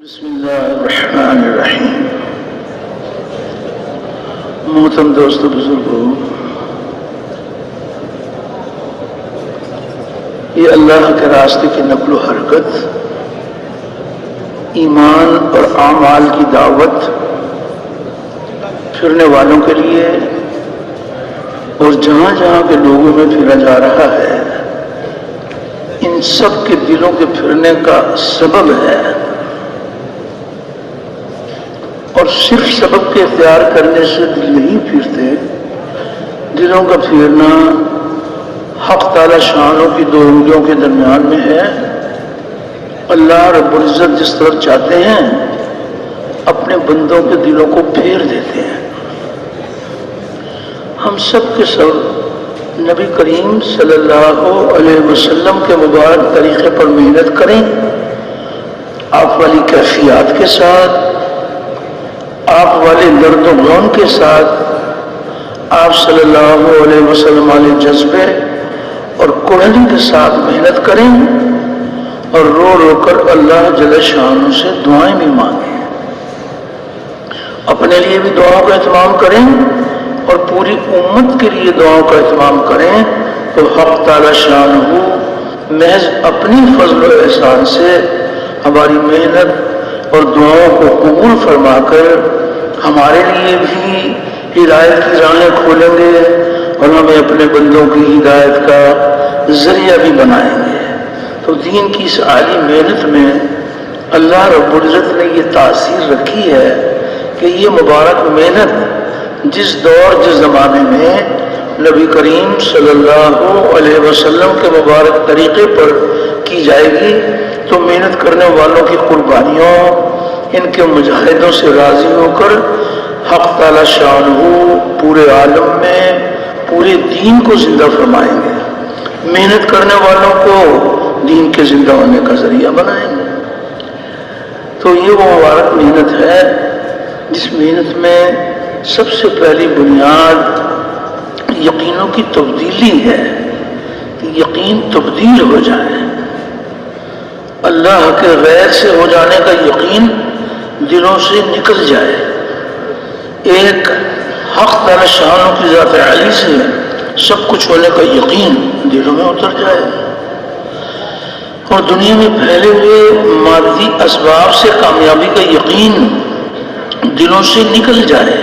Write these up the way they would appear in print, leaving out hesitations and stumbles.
بسم اللہ الرحمن الرحیم۔ محترم دوستو، بزرگوں، یہ اللہ کے راستے کی نقل و حرکت، ایمان اور اعمال کی دعوت پھرنے والوں کے لیے اور جہاں جہاں کے لوگوں میں پھرا جا رہا ہے، ان سب کے دلوں کے پھرنے کا سبب ہے، اور صرف سبب کے اختیار کرنے سے دل نہیں پھرتے۔ دلوں کا پھرنا حق تعالی شانوں کی دو انگلیوں کے درمیان میں ہے۔ اللہ رب العزت جس طرف چاہتے ہیں اپنے بندوں کے دلوں کو پھیر دیتے ہیں۔ ہم سب کے سب نبی کریم صلی اللہ علیہ وسلم کے مبارک طریقے پر محنت کریں، آپ والی کیفیات کے ساتھ، آپ والے درد و غم کے ساتھ، آپ صلی اللہ علیہ وسلم والے جذبے اور کوڑھنی کے ساتھ محنت کریں، اور رو رو کر اللہ جل شانہ سے دعائیں بھی مانگیں۔ اپنے لیے بھی دعاؤں کا اہتمام کریں اور پوری امت کے لیے دعاؤں کا اہتمام کریں، تو حق تعالی شانہ محض اپنی فضل و احسان سے ہماری محنت اور دعاؤں کو قبول فرما کر ہمارے لیے بھی ہدایت کی راہیں کھولیں گے اور ہمیں اپنے بندوں کی ہدایت کا ذریعہ بھی بنائیں گے۔ تو دین کی اس عالی محنت میں اللہ رب العزت نے یہ تاثیر رکھی ہے کہ یہ مبارک محنت جس دور جس زمانے میں نبی کریم صلی اللہ علیہ وسلم کے مبارک طریقے پر کی جائے گی، تو محنت کرنے والوں کی قربانیوں، ان کے مجاہدوں سے راضی ہو کر حق تعالی شانہ پورے عالم میں پورے دین کو زندہ فرمائیں گے، محنت کرنے والوں کو دین کے زندہ ہونے کا ذریعہ بنائیں گے۔ تو یہ وہ مبارک محنت ہے جس محنت میں سب سے پہلی بنیاد یقینوں کی تبدیلی ہے، کہ یقین تبدیل ہو جائے، اللہ کے غیر سے ہو جانے کا یقین دلوں سے نکل جائے، ایک حق تعالی شانہ کی ذات عالی سے سب کچھ ہونے کا یقین دلوں میں اتر جائے، اور دنیا میں پھیلے ہوئے مادی اسباب سے کامیابی کا یقین دلوں سے نکل جائے،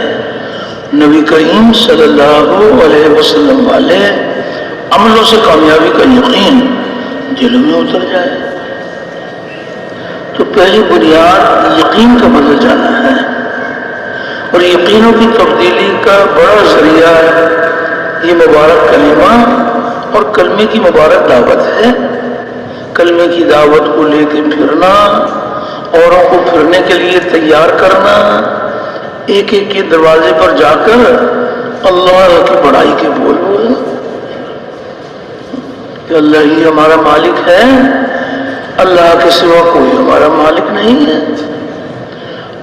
نبی کریم صلی اللہ علیہ وسلم والے عملوں سے کامیابی کا یقین دلوں میں اتر جائے۔ تو پہلی بنیاد یقین کا بدل جانا ہے، اور یقینوں کی تبدیلی کا بڑا ذریعہ یہ مبارک کلمہ اور کلمے کی مبارک دعوت ہے۔ کلمے کی دعوت کو لے کے پھرنا، اوروں کو پھرنے کے لیے تیار کرنا، ایک ایک کے دروازے پر جا کر اللہ کی بڑائی کے بول بولنا کہ اللہ ہی ہمارا مالک ہے، اللہ کے سوا کوئی ہمارا مالک نہیں ہے،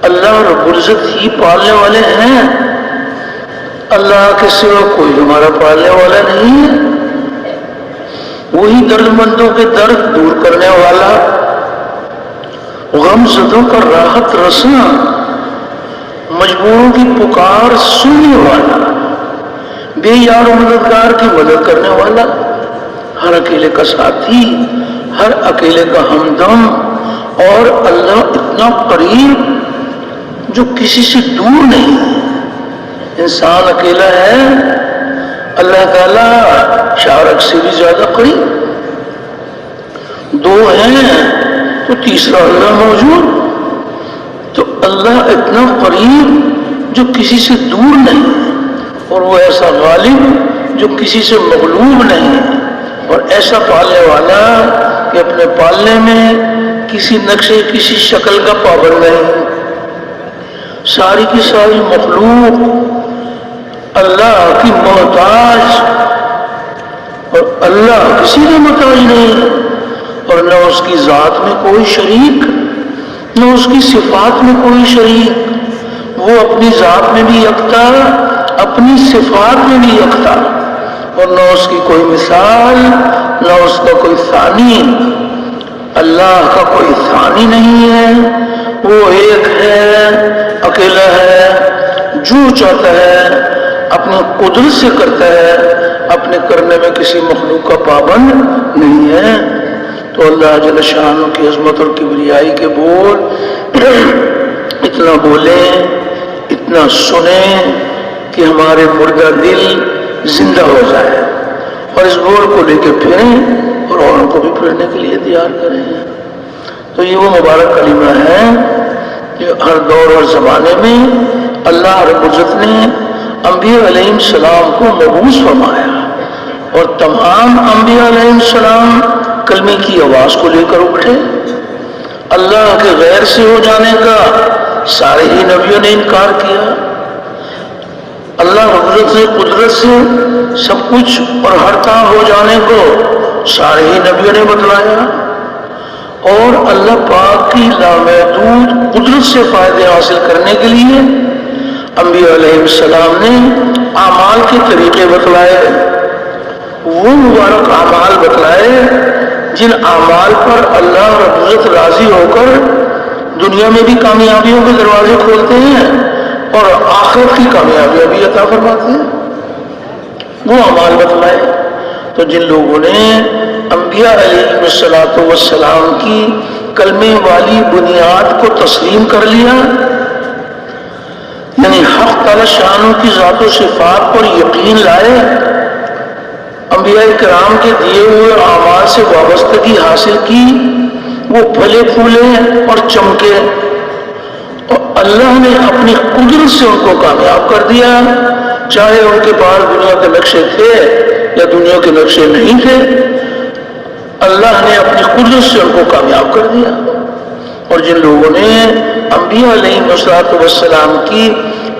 اللہ رب العزت ہی پالنے والے ہیں، اللہ کے سوا کوئی ہمارا پالنے والا نہیں ہے، وہی درد مندوں کے درد دور کرنے والا، غم زدوں کا راحت رساں، مجبوروں کی پکار سننے والا، بے یار و مددگار کی مدد کرنے والا، ہر اکیلے کا ساتھی، ہر اکیلے کا ہمدم، اور اللہ اتنا قریب جو کسی سے دور نہیں ہے۔ انسان اکیلا ہے، اللہ تعالیٰ شارک سے بھی زیادہ قریب، دو ہیں تو تیسرا اللہ موجود، تو اللہ اتنا قریب جو کسی سے دور نہیں ہے، اور وہ ایسا غالب جو کسی سے مغلوب نہیں ہے، اور ایسا پالنے والا کہ اپنے پالنے میں کسی نقشے کسی شکل کا پابند نہیں۔ ساری کی ساری مخلوق اللہ کی محتاج، اور اللہ کسی کا محتاج نہیں، اور نہ اس کی ذات میں کوئی شریک، نہ اس کی صفات میں کوئی شریک، وہ اپنی ذات میں بھی یکتا، اپنی صفات میں بھی یکتا، اور نہ اس کی کوئی مثال، نہ اس کا کوئی ثانی، اللہ کا کوئی ثانی نہیں ہے، وہ ایک ہے، اکیلا ہے، جو چاہتا ہے اپنی قدرت سے کرتا ہے، اپنے کرنے میں کسی مخلوق کا پابند نہیں ہے۔ تو اللہ جل شانہ کی عظمت اور کبریائی کے بول اتنا بولیں، اتنا سنیں کہ ہمارے مردہ دل زندہ ہو جائے، اور اس بول کو لے کے پھریں اور اوروں کو بھی پھرنے کے لیے تیار کریں۔ تو یہ وہ مبارک کلمہ ہے کہ ہر دور اور زمانے میں اللہ رب العزت نے انبیاء علیہ السلام کو مبعوث فرمایا، اور تمام انبیاء علیہ السلام کلمے کی آواز کو لے کر اٹھے۔ اللہ کے غیر سے ہو جانے کا سارے ہی نبیوں نے انکار کیا۔ اللہ رب العزت سے قدرت سے سب کچھ اور ہر طرح ہو جانے کو سارے ہی نبیوں نے بتلایا، اور اللہ پاک کی لامحدود قدرت سے فائدے حاصل کرنے کے لیے انبیاء علیہ السلام نے اعمال کے طریقے بتلائے، وہ مبارک اعمال بتلائے جن اعمال پر اللہ رب العزت راضی ہو کر دنیا میں بھی کامیابیوں کے دروازے کھولتے ہیں اور آخرت کی کامیابیاں بھی عطا فرماتے ہیں، وہ اعمال بتلائے۔ تو جن لوگوں نے انبیاء علیہ السلام کی کلمے والی بنیاد کو تسلیم کر لیا، یعنی حق تعالی شانوں کی ذات و صفات پر یقین لائے، انبیاء کرام کے دیے ہوئے اعمال سے وابستگی حاصل کی، وہ پھلے پھولے اور چمکے، اور اللہ نے اپنی قدرت سے ان کو کامیاب کر دیا، چاہے ان کے پاس دنیا کے نقشے تھے یا دنیا کے نقشے نہیں تھے، اللہ نے اپنی قدرت سے ان کو کامیاب کر دیا۔ اور جن لوگوں نے انبیاء علیہ السلام کی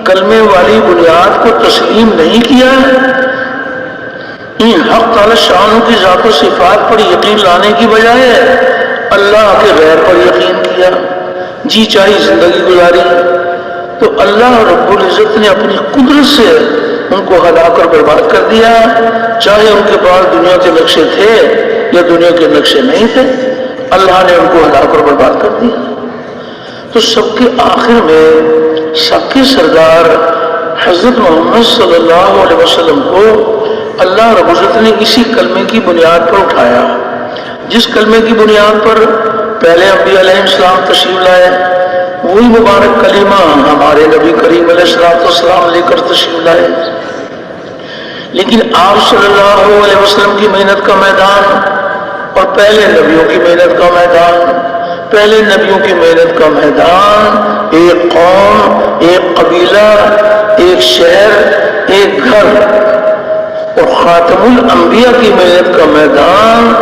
کلمے والی بنیاد کو تسلیم نہیں کیا، ان حق تعالی شانوں کی ذات و صفات پر یقین لانے کی بجائے اللہ کے غیر پر یقین کیا، جی چاہی زندگی گزاری، تو اللہ رب العزت نے اپنی قدرت سے ان کو ہلا کر برباد کر دیا، چاہے ان کے پاس دنیا کے نقشے تھے یا دنیا کے نقشے نہیں تھے، اللہ نے ان کو ہلا کر برباد کر دیا۔ تو سب کے آخر میں سب کے سردار حضرت محمد صلی اللہ علیہ وسلم کو اللہ رب العزت نے اسی کلمے کی بنیاد پر اٹھایا، جس کلمے کی بنیاد پر پہلے انبیاء علیہ السلام تشریف لائے، وہی مبارک کلمہ ہمارے نبی کریم علیہ السلام لے کر تشریف لائے۔ لیکن آپ صلی اللہ علیہ وسلم کی محنت کا میدان اور پہلے نبیوں کی محنت کا میدان، پہلے نبیوں کی محنت کا میدان ایک قوم، ایک قبیلہ، ایک شہر، ایک گھر، اور خاتم الانبیاء کی محنت کا میدان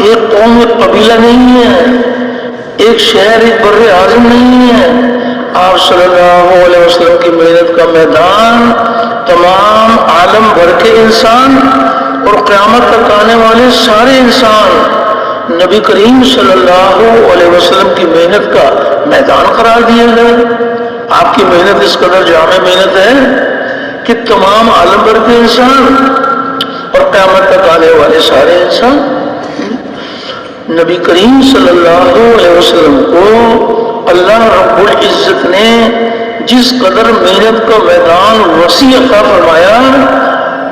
ایک قوم، ایک قبیلہ نہیں ہے، ایک شہر، ایک بر اعظم نہیں ہے۔ آپ صلی اللہ علیہ وسلم کی محنت کا میدان تمام عالم بھر کے انسان اور قیامت تک آنے والے سارے انسان نبی کریم صلی اللہ علیہ وسلم کی محنت کا میدان قرار دیا گیا۔ آپ کی محنت اس قدر جامع محنت ہے کہ تمام عالم بھر کے انسان اور قیامت تک آنے والے سارے انسان نبی کریم صلی اللہ علیہ وسلم کو اللہ رب العزت نے جس قدر محنت کا میدان وسیع عطا فرمایا،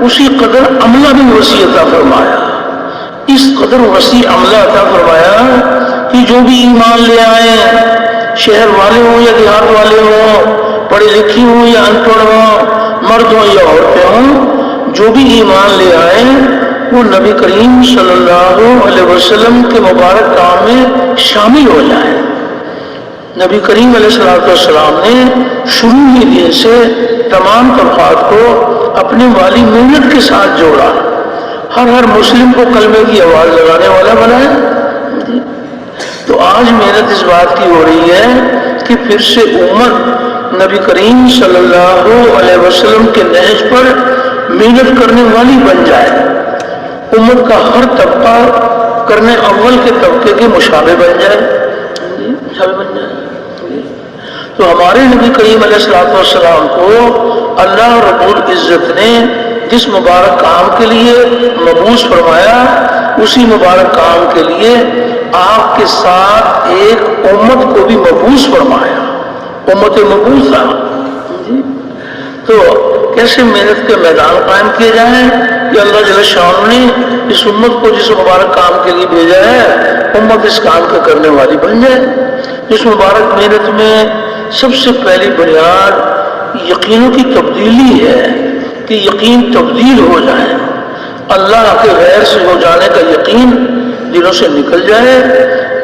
اسی قدر عملہ بھی وسیع عطا فرمایا، اس قدر وسیع عملہ عطا فرمایا کہ جو بھی ایمان لے آئے، شہر والے ہوں یا دیہات والے ہوں، پڑھے لکھے ہوں یا ان پڑھ ہوں، مرد ہوں یا عورتیں ہوں، جو بھی ایمان لے آئے وہ نبی کریم صلی اللہ علیہ وسلم کے مبارک کام میں شامل ہو جائیں۔ نبی کریم علیہ السلام نے شروع ہی دن سے تمام طبقات کو اپنی والی محنت کے ساتھ جوڑا، ہر مسلم کو کلمے کی آواز لگانے والا بنایا۔ تو آج محنت اس بات کی ہو رہی ہے کہ پھر سے امت نبی کریم صلی اللہ علیہ وسلم کے نہج پر محنت کرنے والی بن جائے، امت کا ہر طبقہ کرنے اول کے طبقے کے مشابہ بن جائے، تو ہمارے نبی کریم علیہ السلام کو اللہ رب العزت نے جس مبارک کام کے لیے مبعوث فرمایا، اسی مبارک کام کے لیے آپ کے ساتھ ایک امت کو بھی مبعوث فرمایا، امت مبعوثہ. تو کیسے محنت کے میدان قائم کیے جائیں کہ اللہ جل شان نے اس امت کو جس مبارک کام کے لیے بھیجا ہے امت اس کام کا کرنے والی بن جائے. اس مبارک محنت میں سب سے پہلی بنیاد یقینوں کی تبدیلی ہے کہ یقین تبدیل ہو جائے, اللہ کے غیر سے ہو جانے کا یقین دلوں سے نکل جائے,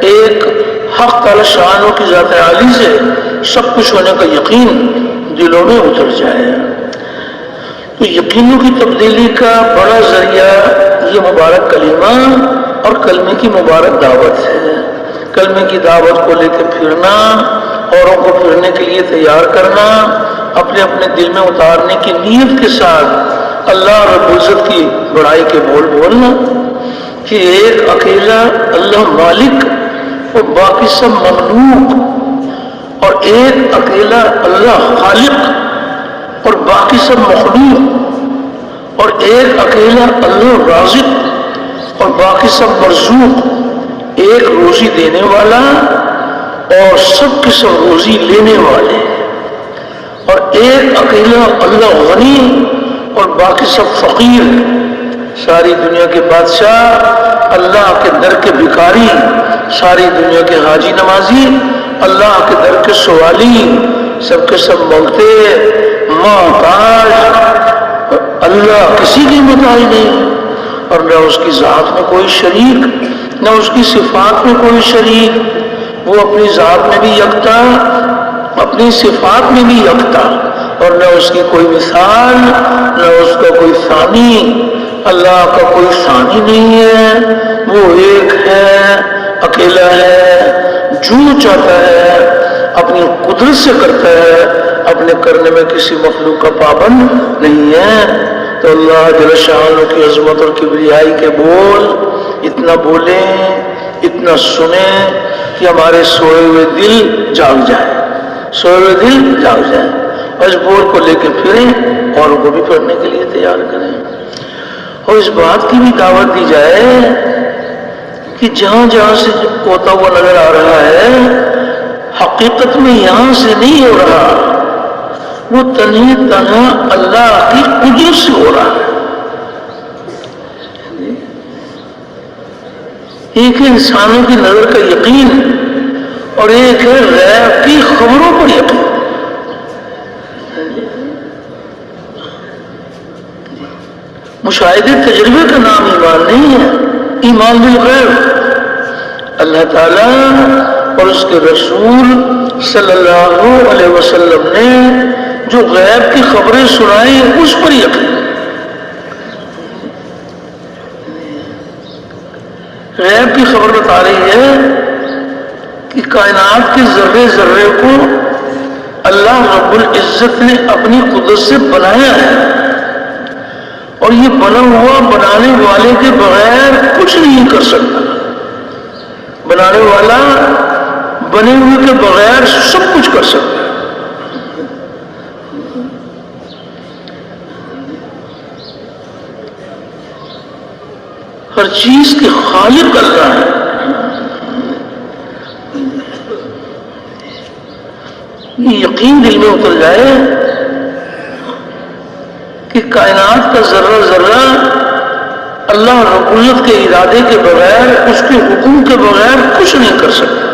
ایک حق تعالی شانوں کی ذات عالی سے سب کچھ ہونے کا یقین دلوں میں اتر جائے. تو یقینوں کی تبدیلی کا بڑا ذریعہ یہ مبارک کلمہ اور کلمے کی مبارک دعوت ہے. کلمے کی دعوت کو لے کے پھرنا, اوروں کو پھرنے کے لیے تیار کرنا, اپنے اپنے دل میں اتارنے کی نیت کے ساتھ اللہ رب العزت کی بڑائی کے بول بولنا کہ ایک اکیلا اللہ مالک اور باقی سب مخلوق, اور ایک اکیلا اللہ خالق اور باقی سب مخلوق, اور ایک اکیلا اللہ رازق اور باقی سب مرزوق, ایک روزی دینے والا اور سب کے سب روزی لینے والے, اور ایک اکیلا اللہ غنی اور باقی سب فقیر. ساری دنیا کے بادشاہ, اللہ کے در کے بھکاری, ساری دنیا کے حاجی نمازی, اللہ کے در کے سوالی, سب کے سب مانگتے محتاج, اللہ کسی کی محتاج نہیں, اور نہ اس کی ذات میں کوئی شریک, نہ اس کی صفات میں کوئی شریک. وہ اپنی ذات میں بھی یکتا, اپنی صفات میں بھی یکتا, اور نہ اس کی کوئی مثال, نہ اس کا کوئی ثانی. اللہ کا کوئی ثانی نہیں ہے, وہ ایک ہے, اکیلا ہے, جو چاہتا ہے اپنی قدرت سے کرتا ہے, اپنے کرنے میں کسی مخلوق کا پابند نہیں ہے. تو اللہ جل شانہ کی عظمت اور کبریائی کے بول اتنا بولیں, اتنا سنیں کہ ہمارے سوئے ہوئے دل جاگ جائے, سوئے ہوئے دل جاگ جائے, اور اس بول کو لے کے پھریں, اوروں کو بھی پڑھنے کے لیے تیار کریں. اور اس بات کی بھی دعوت دی جائے کہ جہاں جہاں سے ہوتا ہوا نظر آ رہا ہے حقیقت میں یہاں سے نہیں ہو رہا, وہ تنہی تنہا اللہ کی قدرت سے ہو رہا ہے. ایک ہے انسانوں کی نظر کا یقین, اور ایک ہے غیب کی خبروں پر یقین. مشاہدے تجربے کا نام ایمان نہیں ہے, ایمان بالغیب. اللہ تعالیٰ اور اس کے رسول صلی اللہ علیہ وسلم نے جو غیب کی خبریں سنائی اس پر یقین. غیب کی خبر بتا رہی ہے کہ کائنات کے ذرے ذرے کو اللہ رب العزت نے اپنی قدرت سے بنایا ہے, اور یہ بنا ہوا بنانے والے کے بغیر کچھ نہیں کر سکتا. بنانے والا بنے ہوئے کے بغیر سب کچھ کر سکتا ہے. ہر چیز کے خالق اللہ ہے. یہ یقین دل میں اتر جائے کہ کائنات کا ذرہ ذرہ اللہ رب العزت کے ارادے کے بغیر, اس کے حکم کے بغیر کچھ نہیں کر سکتا.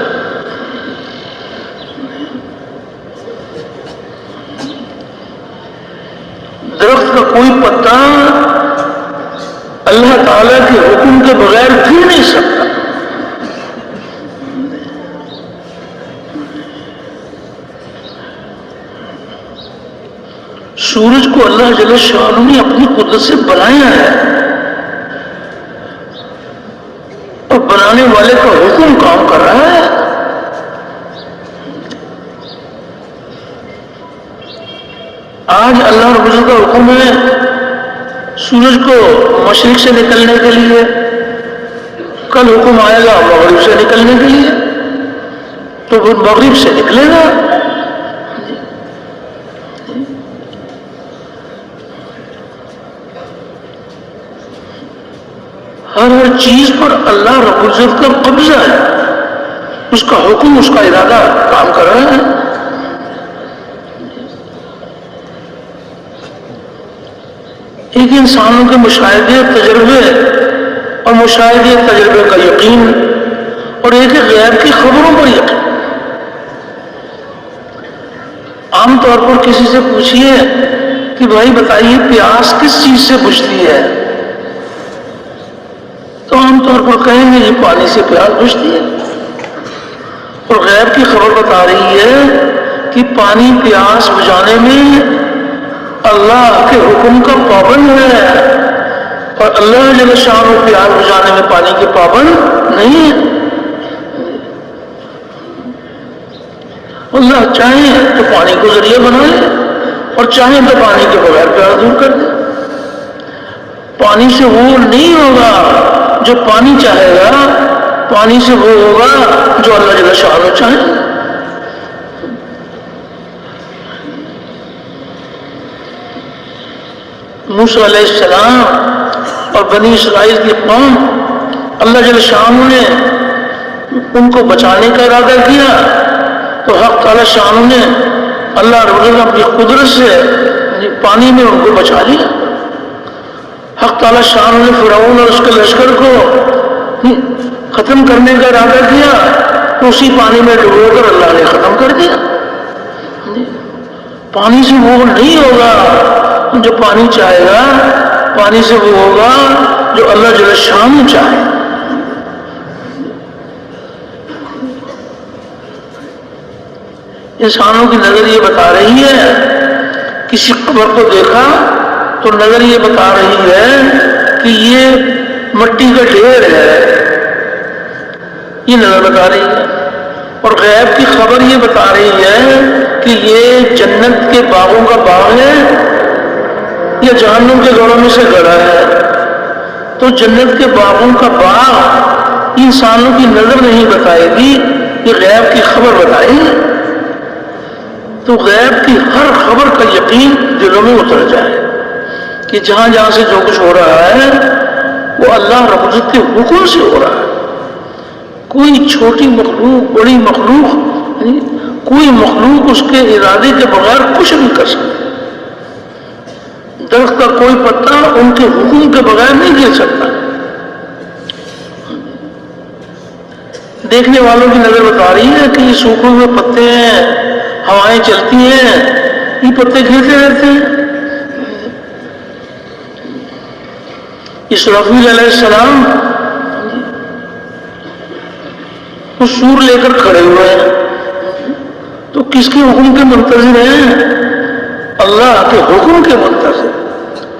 درخت کا کوئی پتا اللہ تعالیٰ کے حکم کے بغیر گر نہیں سکتا. سورج کو اللہ جل شانہ نے اپنی قدرت سے بنایا ہے, اور بنانے والے کا حکم کام کر رہا ہے. آج اللہ رب العزت کا حکم ہے سورج کو مشرق سے نکلنے کے لیے, کل حکم آئے گا مغرب سے نکلنے کے لیے, تو وہ مغرب سے نکلے گا. ہر چیز پر اللہ رب العزت کا قبضہ ہے, اس کا حکم, اس کا ارادہ کام کر رہا ہے. ایک انسانوں کے مشاہدے تجربے اور مشاہدے تجربے کا یقین، اور ایک غیب کی خبروں پر یقین۔ عام طور پر کسی سے پوچھئے کہ بھائی بتائیے پیاس کس چیز سے بجھتی ہے، تو عام طور پر کہیں گے یہ پانی سے پیاس بجھتی ہے، اور غیب کی خبر بتا رہی ہے کہ پانی پیاس بجھانے میں اللہ کے حکم کا پابند ہے، اور اللہ جل شانہ پیاس بجھانے میں پانی کے پابند نہیں ہے۔ اللہ چاہیں تو پانی کو ذریعہ بنا لے، اور چاہیں تو پانی کے بغیر پیاس دور کر دے۔ پانی سے وہ نہیں ہوگا جو پانی چاہے گا، پانی سے وہ ہوگا جو اللہ جل شانہ چاہے۔ موسیٰ علیہ السلام اور بنی اسرائیل کی قوم، اللہ جل شانہ نے ان کو بچانے کا ارادہ کیا تو حق تعالی شانہ نے اللہ رب العزت اپنی قدرت سے پانی میں ان کو بچا لیا۔ حق تعالی شانہ نے فرعون اور اس کے لشکر کو ختم کرنے کا ارادہ کیا تو اسی پانی میں ڈبو کر اللہ نے ختم کر دیا۔ پانی سے وہ نہیں ہوگا جو پانی چاہے گا، پانی سے وہ ہوگا جو اللہ جل شانہ چاہے۔ انسانوں کی نظر یہ بتا رہی ہے، کسی قبر کو دیکھا تو نظر یہ بتا رہی ہے کہ یہ مٹی کا ڈھیر ہے، یہ نظر بتا رہی ہے، اور غیب کی خبر یہ بتا رہی ہے کہ یہ جنت کے باغوں کا باغ ہے یا جہنم کے گڑھوں میں سے گڑھا ہے۔ تو جنت کے باغوں کا باغ انسانوں کی نظر نہیں بتائے گی، یہ غیب کی خبر بتائے گی۔ تو غیب کی ہر خبر کا یقین دلوں میں اتر جائے کہ جہاں جہاں سے جو کچھ ہو رہا ہے وہ اللہ رب العزت کے حکم سے ہو رہا ہے۔ کوئی چھوٹی مخلوق، بڑی مخلوق، کوئی مخلوق اس کے ارادے کے بغیر کچھ نہیں کر سکتی۔ درخت کا کوئی پتا ان کے حکم کے بغیر نہیں گر سکتا۔ دیکھنے والوں کی نظر بتا رہی ہے کہ یہ سوکھے ہوئے پتے ہیں، ہوائیں چلتی ہیں، یہ پتے گرتے رہتے ہیں۔ اسرافیل علیہ السلام وہ سور لے کر کھڑے ہوئے ہیں، تو کس کے حکم کے منتظر ہیں؟ اللہ کے حکم کے منتظر۔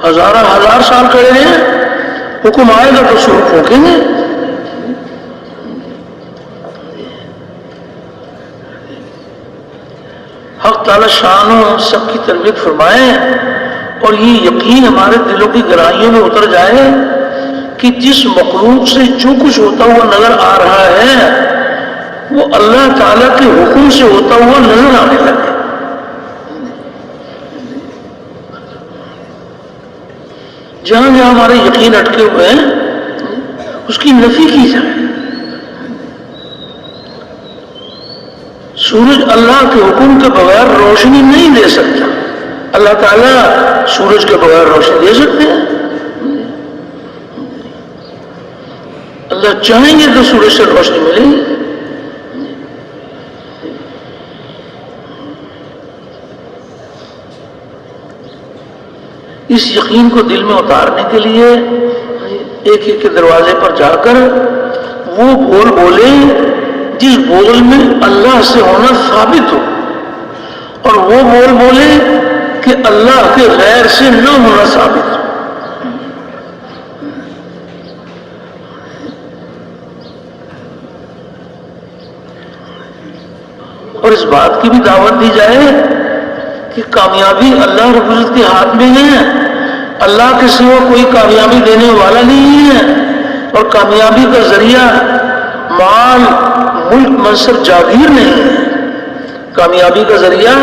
ہزار سال کھڑے ہیں، حکم آئے گا تو سور پھونکیں گے۔ حق تعالی شانہ سب کی تربیت فرمائے، اور یہ یقین ہمارے دلوں کی گہرائیوں میں اتر جائے کہ جس مخلوق سے جو کچھ ہوتا ہوا نظر آ رہا ہے وہ اللہ تعالیٰ کے حکم سے ہوتا ہوا نظر آنے لگے۔ جہاں جہاں ہمارے یقین اٹکے ہوئے ہیں اس کی نفی کی جائے۔ سورج اللہ کے حکم کے بغیر روشنی نہیں دے سکتا، اللہ تعالیٰ سورج کے بغیر روشنی دے سکتے ہیں۔ اللہ چاہیں گے تو سورج سے روشنی ملے گی۔ اس یقین کو دل میں اتارنے کے لیے ایک ایک کے دروازے پر جا کر وہ بول بولے جس بول میں اللہ سے ہونا ثابت ہو، اور وہ بول بولے کہ اللہ کے غیر سے نہ ہونا ثابت ہو۔ اور اس بات کی بھی دعوت دی جائے کہ کامیابی اللہ رب العزت کے ہاتھ میں ہے، اللہ کے سوا کوئی کامیابی دینے والا نہیں ہے، اور کامیابی کا ذریعہ مال، ملک، منصب، جاگیر نہیں ہے۔ کامیابی کا ذریعہ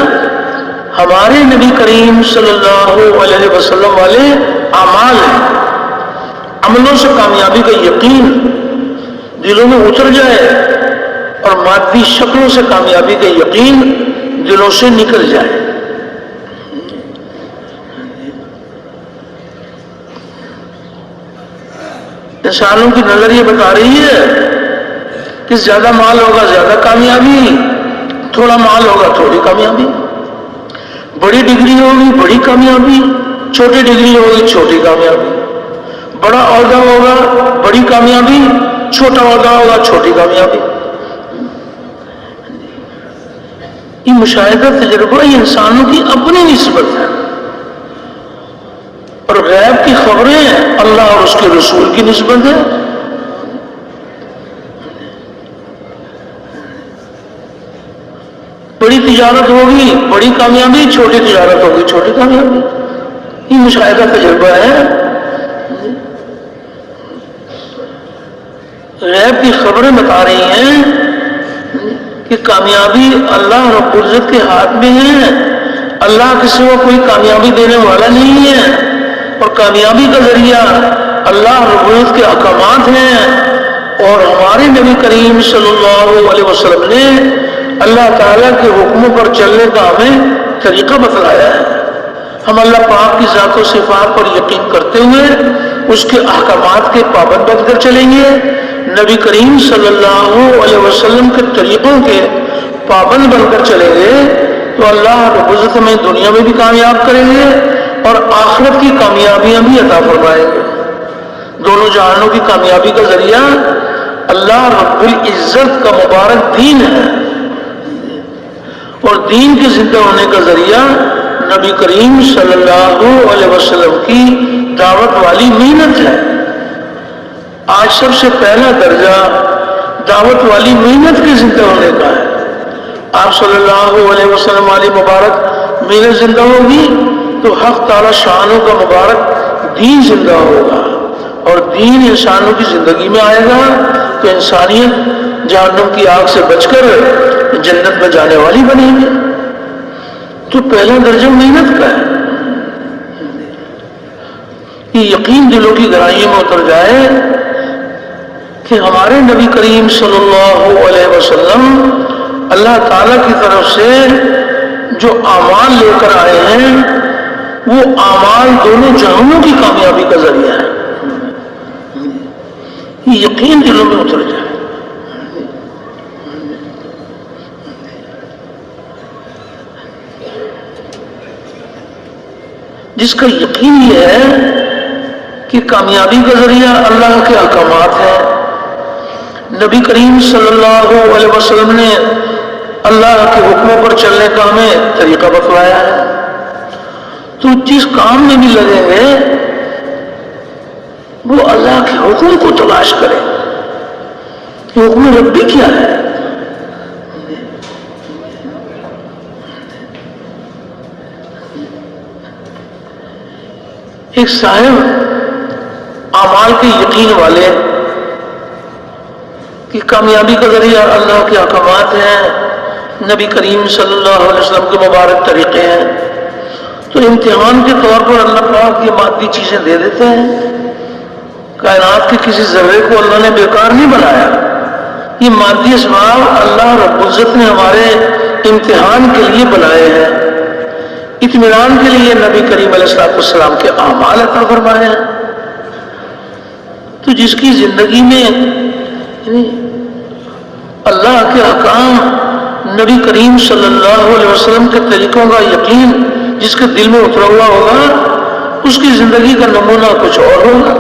ہمارے نبی کریم صلی اللہ علیہ وسلم والے اعمال ہیں۔ عملوں سے کامیابی کا یقین دلوں میں اتر جائے، اور مادی شکلوں سے کامیابی کا یقین دلوں سے نکل جائے۔ انسانوں کی نظر یہ بتا رہی ہے کہ زیادہ مال ہوگا زیادہ کامیابی، تھوڑا مال ہوگا تھوڑی کامیابی، بڑی ڈگری ہوگی بڑی کامیابی، چھوٹی ڈگری ہوگی چھوٹی کامیابی، بڑا عہدہ ہوگا بڑی کامیابی، چھوٹا عہدہ ہوگا چھوٹی کامیابی۔ یہ مشاہدہ تجربہ یہ انسانوں کی اپنی نسبت ہے، اور غیب کی خبریں اللہ اور اس کے رسول کی نسبت ہے۔ بڑی تجارت ہوگی بڑی کامیابی، چھوٹی تجارت ہوگی چھوٹی کامیابی، یہ مشاہدہ تجربہ ہے۔ غیب کی خبریں بتا رہی ہیں کہ کامیابی اللہ رب العزت کے ہاتھ میں ہے، اللہ کے سوا کوئی کامیابی دینے والا نہیں ہے، اور کامیابی کا ذریعہ اللہ رب العزت کے احکامات ہیں، اور ہمارے نبی کریم صلی اللہ علیہ وسلم نے اللہ تعالیٰ کے حکموں پر چلنے کا ہمیں طریقہ بتلایا ہے۔ ہم اللہ پاک کی ذات و صفات پر یقین کرتے ہوئے اس کے احکامات کے پابند بن کر چلیں گے، نبی کریم صلی اللہ علیہ وسلم کے طریقوں کے پابند بن کر چلیں گے تو اللہ رب العزت ہمیں دنیا میں بھی کامیاب کریں گے اور آخرت کی کامیابیاں بھی عطا فرمائیں گے۔ دونوں جہانوں کی کامیابی کا ذریعہ اللہ رب العزت کا مبارک دین ہے، اور دین کے زندہ ہونے کا ذریعہ نبی کریم صلی اللہ علیہ وسلم کی دعوت والی محنت ہے۔ آج سب سے پہلا درجہ دعوت والی محنت کے زندہ ہونے کا ہے۔ آپ صلی اللہ علیہ وسلم والی مبارک محنت زندہ ہوگی تو حق تعالی شانوں کا مبارک دین زندہ ہوگا، اور دین انسانوں کی زندگی میں آئے گا تو انسانیت جہنم کی آگ سے بچ کر جنت میں جانے والی بنے گی۔ تو پہلا درجہ محنت کا ہے، یہ یقین دلوں کی گہرائیوں میں اتر جائے کہ ہمارے نبی کریم صلی اللہ علیہ وسلم اللہ تعالیٰ کی طرف سے جو اعمال لے کر آئے ہیں وہ اعمال دونوں جہانوں کی کامیابی کا ذریعہ ہے، یہ یقین دلوں میں اتر جائے۔ جس کا یقین یہ ہے کہ کامیابی کا ذریعہ اللہ کے احکامات ہیں، نبی کریم صلی اللہ علیہ وسلم نے اللہ کے حکموں پر چلنے کا ہمیں طریقہ بتلایا ہے، تو جس کام میں بھی لگیں گے وہ اللہ کے حکم کو تلاش کریں کہ حکم ربی کیا ہے۔ ایک صاحب اعمال کے یقین والے کہ کامیابی کا ذریعہ اللہ کے احکامات ہیں، نبی کریم صلی اللہ علیہ وسلم کے مبارک طریقے ہیں، تو امتحان کے طور پر اللہ پاک یہ مادی چیزیں دے دیتے ہیں۔ کائنات کے کسی ذرے کو اللہ نے بیکار نہیں بنایا، یہ مادی اسباب اللہ رب العزت نے ہمارے امتحان کے لیے بنائے ہیں، اطمینان کے لیے نبی کریم علیہ السلام کے اعمال عطا فرمائے ہیں۔ تو جس کی زندگی میں اللہ کے احکام، نبی کریم صلی اللہ علیہ وسلم کے طریقوں کا یقین جس کے دل میں اترا ہوا ہوگا، اس کی زندگی کا نمونہ کچھ اور ہوگا۔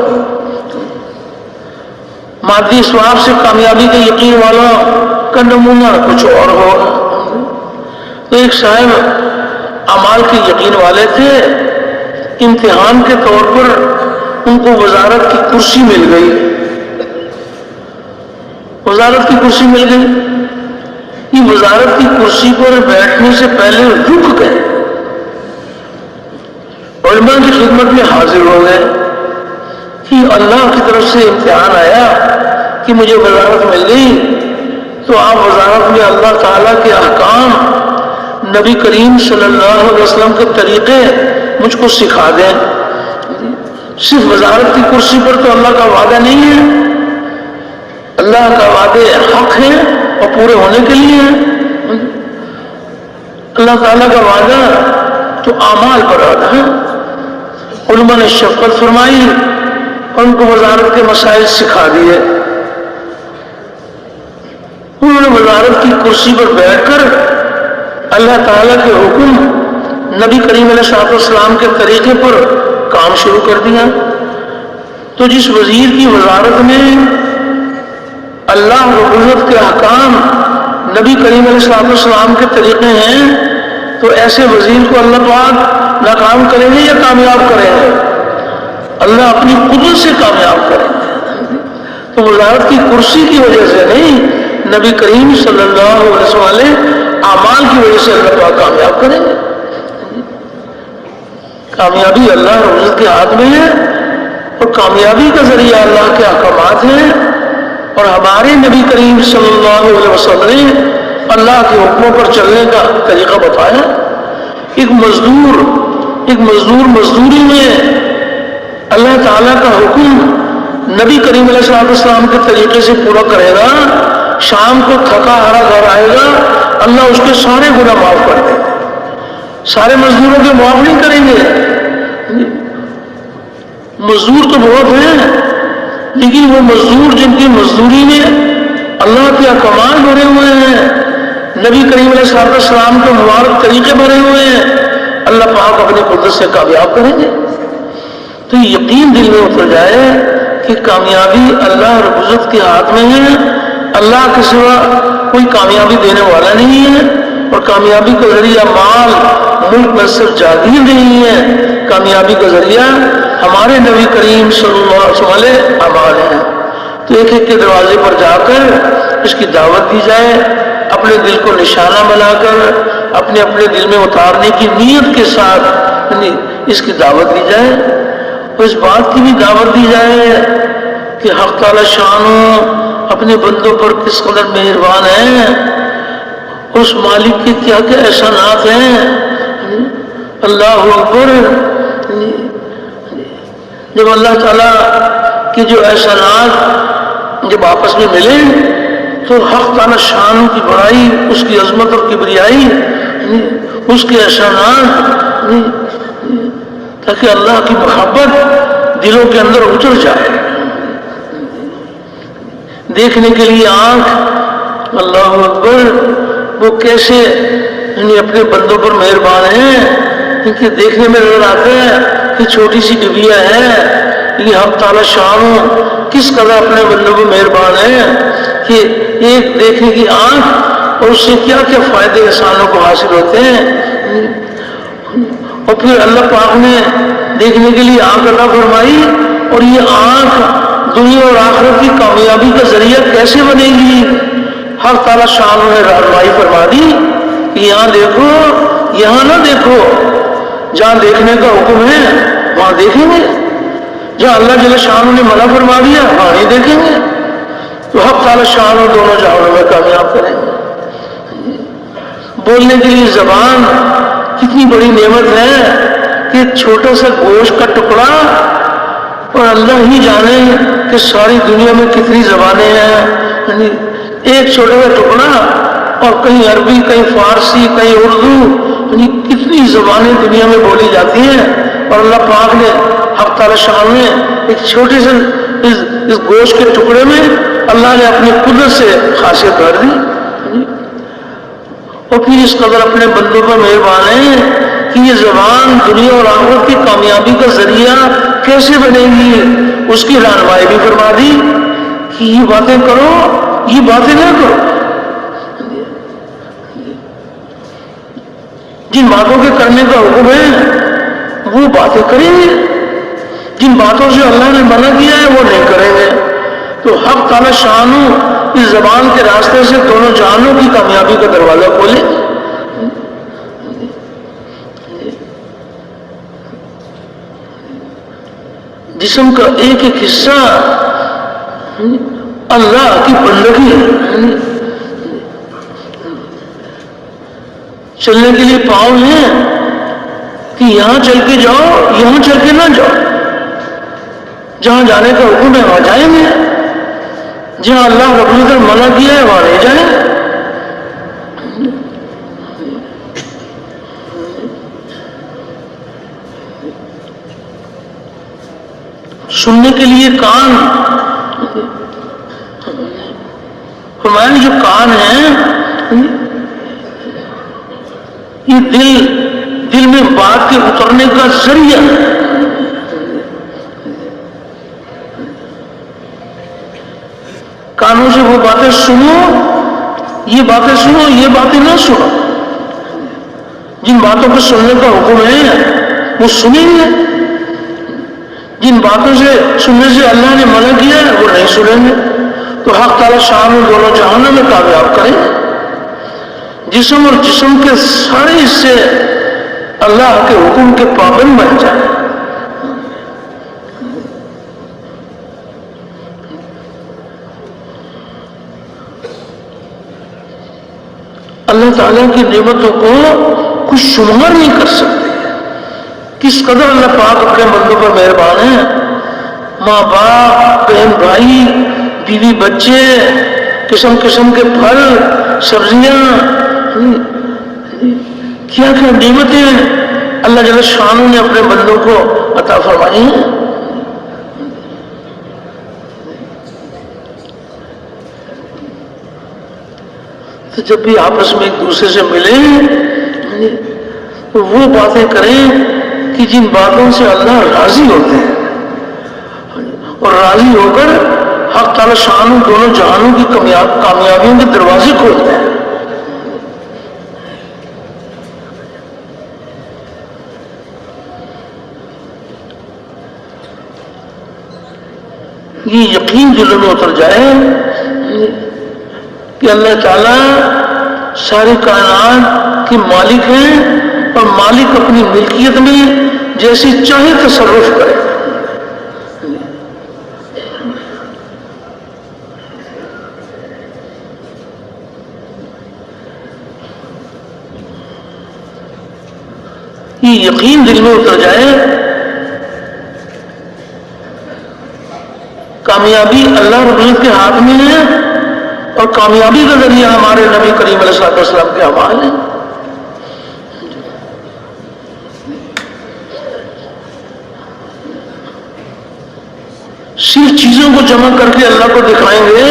مادی اسباب سے کامیابی کے یقین والوں کا نمونہ کچھ اور ہوگا۔ تو ایک صاحب اعمال کے یقین والے تھے، امتحان کے طور پر ان کو وزارت کی کرسی مل گئی، وزارت کی کرسی مل گئی، یہ وزارت کی کرسی پر بیٹھنے سے پہلے رک گئے، علماء کی خدمت میں حاضر ہو گئے کہ اللہ کی طرف سے امتحان آیا کہ مجھے وزارت مل گئی، تو آپ وزارت میں اللہ تعالیٰ کے احکام، نبی کریم صلی اللہ علیہ وسلم کے طریقے مجھ کو سکھا دیں۔ صرف وزارت کی کرسی پر تو اللہ کا وعدہ نہیں ہے، اللہ کا وعدے حق ہے اور پورے ہونے کے لیے ہے۔ اللہ تعالیٰ کا وعدہ تو اعمال پر وعدہ ہے۔ علماء نے شفقت فرمائی اور ان کو وزارت کے مسائل سکھا دیے. انہوں نے وزارت کی کرسی پر بیٹھ کر اللہ تعالیٰ کے حکم نبی کریم علیہ السلام کے طریقے پر کام شروع کر دیا. تو جس وزیر کی وزارت میں اللہ رب العزت کے احکام نبی کریم علیہ السلام کے طریقے ہیں تو ایسے وزیر کو اللہ پاک ناکام کریں گے یا کامیاب کریں گے؟ اللہ اپنی قدرت سے کامیاب کریں گے. تو وزارت کی کرسی کی وجہ سے نہیں، نبی کریم صلی اللہ علیہ وسلم اعمال کی وجہ سے اللہ پاک کامیاب کریں گے. کامیابی اللہ رب العزت کے ہاتھ میں ہے اور کامیابی کا ذریعہ اللہ کے احکامات ہیں. اور ہمارے نبی کریم صلی اللہ علیہ وسلم نے اللہ کے حکموں پر چلنے کا طریقہ بتایا. ایک مزدور مزدوری میں اللہ تعالیٰ کا حکم نبی کریم علیہ السلام کے طریقے سے پورا کرے گا، شام کو تھکا ہارا گھر آئے گا، اللہ اس کے سارے گناہ معاف کر دے گا. سارے مزدوروں کے معاف نہیں کریں گے. مزدور تو بہت ہیں، لیکن وہ مزدور جن کی مزدوری میں اللہ کے احکامات بھرے ہوئے ہیں، نبی کریم علیہ السلام کے مبارک طریقے بھرے ہوئے ہیں، اللہ پاک اپنی قدرت سے کامیاب کریں گے. تو یقین دل میں اتر جائے کہ کامیابی اللہ رب العزت کے ہاتھ میں ہے. اللہ کے سوا کوئی کامیابی دینے والا نہیں ہے. اور کامیابی کا ذریعہ مال ملک میں صرف جاگیر نہیں ہے، کامیابی کا ذریعہ ہمارے نبی کریم صلی اللہ علیہ وسلم اعمال ہیں. تو ایک ایک کے دروازے پر جا کر اس کی دعوت دی جائے، اپنے دل کو نشانہ بنا کر اپنے دل میں اتارنے کی نیت کے ساتھ اس کی دعوت دی جائے. اور اس بات کی بھی دعوت دی جائے کہ حق تعالی شان اپنے بندوں پر کس قدر مہربان ہیں، اس مالک کے کیا کیا احسانات ہیں. اللہ اکبر. جب اللہ تعالیٰ کے جو احسانات جب آپس میں ملے تو حق تعالیٰ شان کی بڑائی، اس کی عظمت اور کبریائی، اس کے احسانات، تاکہ اللہ کی محبت دلوں کے اندر اتر جائے. دیکھنے کے لیے آنکھ، اللہ اکبر، وہ کیسے اپنے بندوں پر مہربان ہیں. ان کے دیکھنے میں نظر آتا ہے کہ چھوٹی سی ڈبیا ہے، یہ حق تعالی شان کس قدر اپنے بندوں پر مہربان ہے کہ ایک دیکھنے کی آنکھ اور اس سے کیا کیا فائدے انسانوں کو حاصل ہوتے ہیں. اور پھر اللہ پاک نے دیکھنے کے لیے آنکھ عطا فرمائی، اور یہ آنکھ دنیا اور آخرت کی کامیابی کا ذریعہ کیسے بنے گی. حق تعالی شان نے رہنمائی فرما دی کہ یہاں دیکھو، یہاں نہ دیکھو. جہاں دیکھنے کا حکم ہے وہاں دیکھیں گے، جہاں اللہ جل شان نے منع فرما دیا وہاں نہیں دیکھیں گے. تو حق تعالی شان دونوں جہانوں میں کامیاب کریں گے. بولنے کے لیے زبان کتنی بڑی نعمت ہے کہ چھوٹا سا گوشت کا ٹکڑا، اور اللہ ہی جانے کہ ساری دنیا میں کتنی زبانیں ہیں. ایک چھوٹا سا ٹکڑا اور کہیں عربی، کہیں فارسی، کہیں اردو، کتنی زبانیں دنیا میں بولی جاتی ہیں. اور اللہ پاک نے حق تعالی شان نے ایک چھوٹے سے اس گوشت کے ٹکڑے میں اللہ نے اپنی قدرت سے خاصیت بھر دی. اور پھر اس قدر اپنے بندوں پر مہربان ہیں کہ یہ زبان دنیا اور آخرت کی کامیابی کا ذریعہ کیسے بنے گی، اس کی رہنمائی بھی فرما دی کہ یہ باتیں کرو، یہ باتیں نہ کرو. جن باتوں کے کرنے کا حکم ہے وہ باتیں کریں گے، جن باتوں سے اللہ نے منع کیا ہے وہ نہیں کریں گے. تو حق تعالی شان اس زبان کے راستے سے دونوں جہانوں کی کامیابی کا دروازہ کھولے. جسم کا ایک ایک حصہ اللہ کی بندگی ہے. چلنے کے لیے پاؤں ہیں کہ یہاں چل کے جاؤ، یہاں چل کے نہ جاؤ. جہاں جانے کا حکم ہے وہاں جائیں گے، جہاں اللہ رب العزت منع کیا ہے وہاں نہیں جائیں. سننے کے لیے کان، فرمایا جو کان ہیں یہ دل میں بات کے اترنے کا ذریعہ ہے. کانوں سے وہ باتیں سنو، یہ باتیں سنو، یہ باتیں نہ سنو. جن باتوں کو سننے کا حکم ہے وہ سنیں گے، جن باتوں سے سننے سے اللہ نے منع کیا ہے وہ نہیں سنیں گے. تو حق تعالی شان دونوں جہانوں میں کامیاب کریں. جسم اور جسم کے سارے حصے اللہ کے حکم کے پابند بن جائیں. اللہ تعالیٰ کی نعمتوں کو کچھ شمار نہیں کر سکتے. کس قدر اللہ پاک اپنے بندوں پر مہربان ہے. ماں باپ، بہن بھائی، بیوی بچے، قسم قسم کے پھل سبزیاں، کیا کیا نعمتیں اللہ جل شانہ نے اپنے بندوں کو عطا فرمائی ہیں. تو جب بھی آپس میں ایک دوسرے سے ملیں تو وہ باتیں کریں کہ جن باتوں سے اللہ راضی ہوتے ہیں، اور راضی ہو کر حق تعالی شان دونوں جہانوں کی کامیابیوں کے دروازے کھولتے ہیں. یہ یقین دلوں میں اتر جائے کہ اللہ تعالیٰ ساری کائنات کے مالک ہیں، اور مالک اپنی ملکیت میں جیسی چاہے تصرف کرے. یہ یقین دل میں اتر جائے کامیابی اللہ رب العزت کے ہاتھ میں ہے، اور کامیابی کا ذریعہ ہمارے نبی کریم علیہ السلام کے اعمال ہیں. صرف چیزوں کو جمع کر کے اللہ کو دکھائیں گے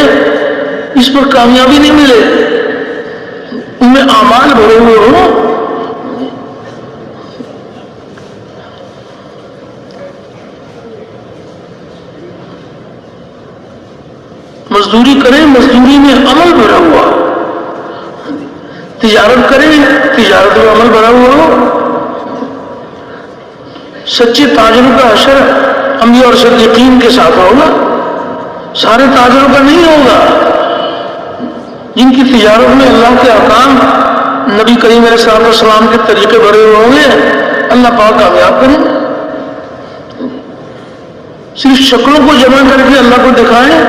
اس پر کامیابی نہیں ملے. ان میں اعمال بھرے ہوئے ہوں. مزدوری کریں، مزدوری میں عمل بھرا ہوا. تجارت کریں، تجارت میں عمل بھرا ہوا ہو. سچے تاجروں کا حشر انبیاء اور صدیقین کے ساتھ ہوگا. سارے تاجروں کا نہیں ہوگا. جن کی تجارت میں اللہ کے احکام، نبی کریم علیہ السلام کے طریقے بھرے ہوئے ہوں گے، اللہ پاک کامیاب کریں. صرف شکلوں کو جمع کر کے اللہ کو دکھائیں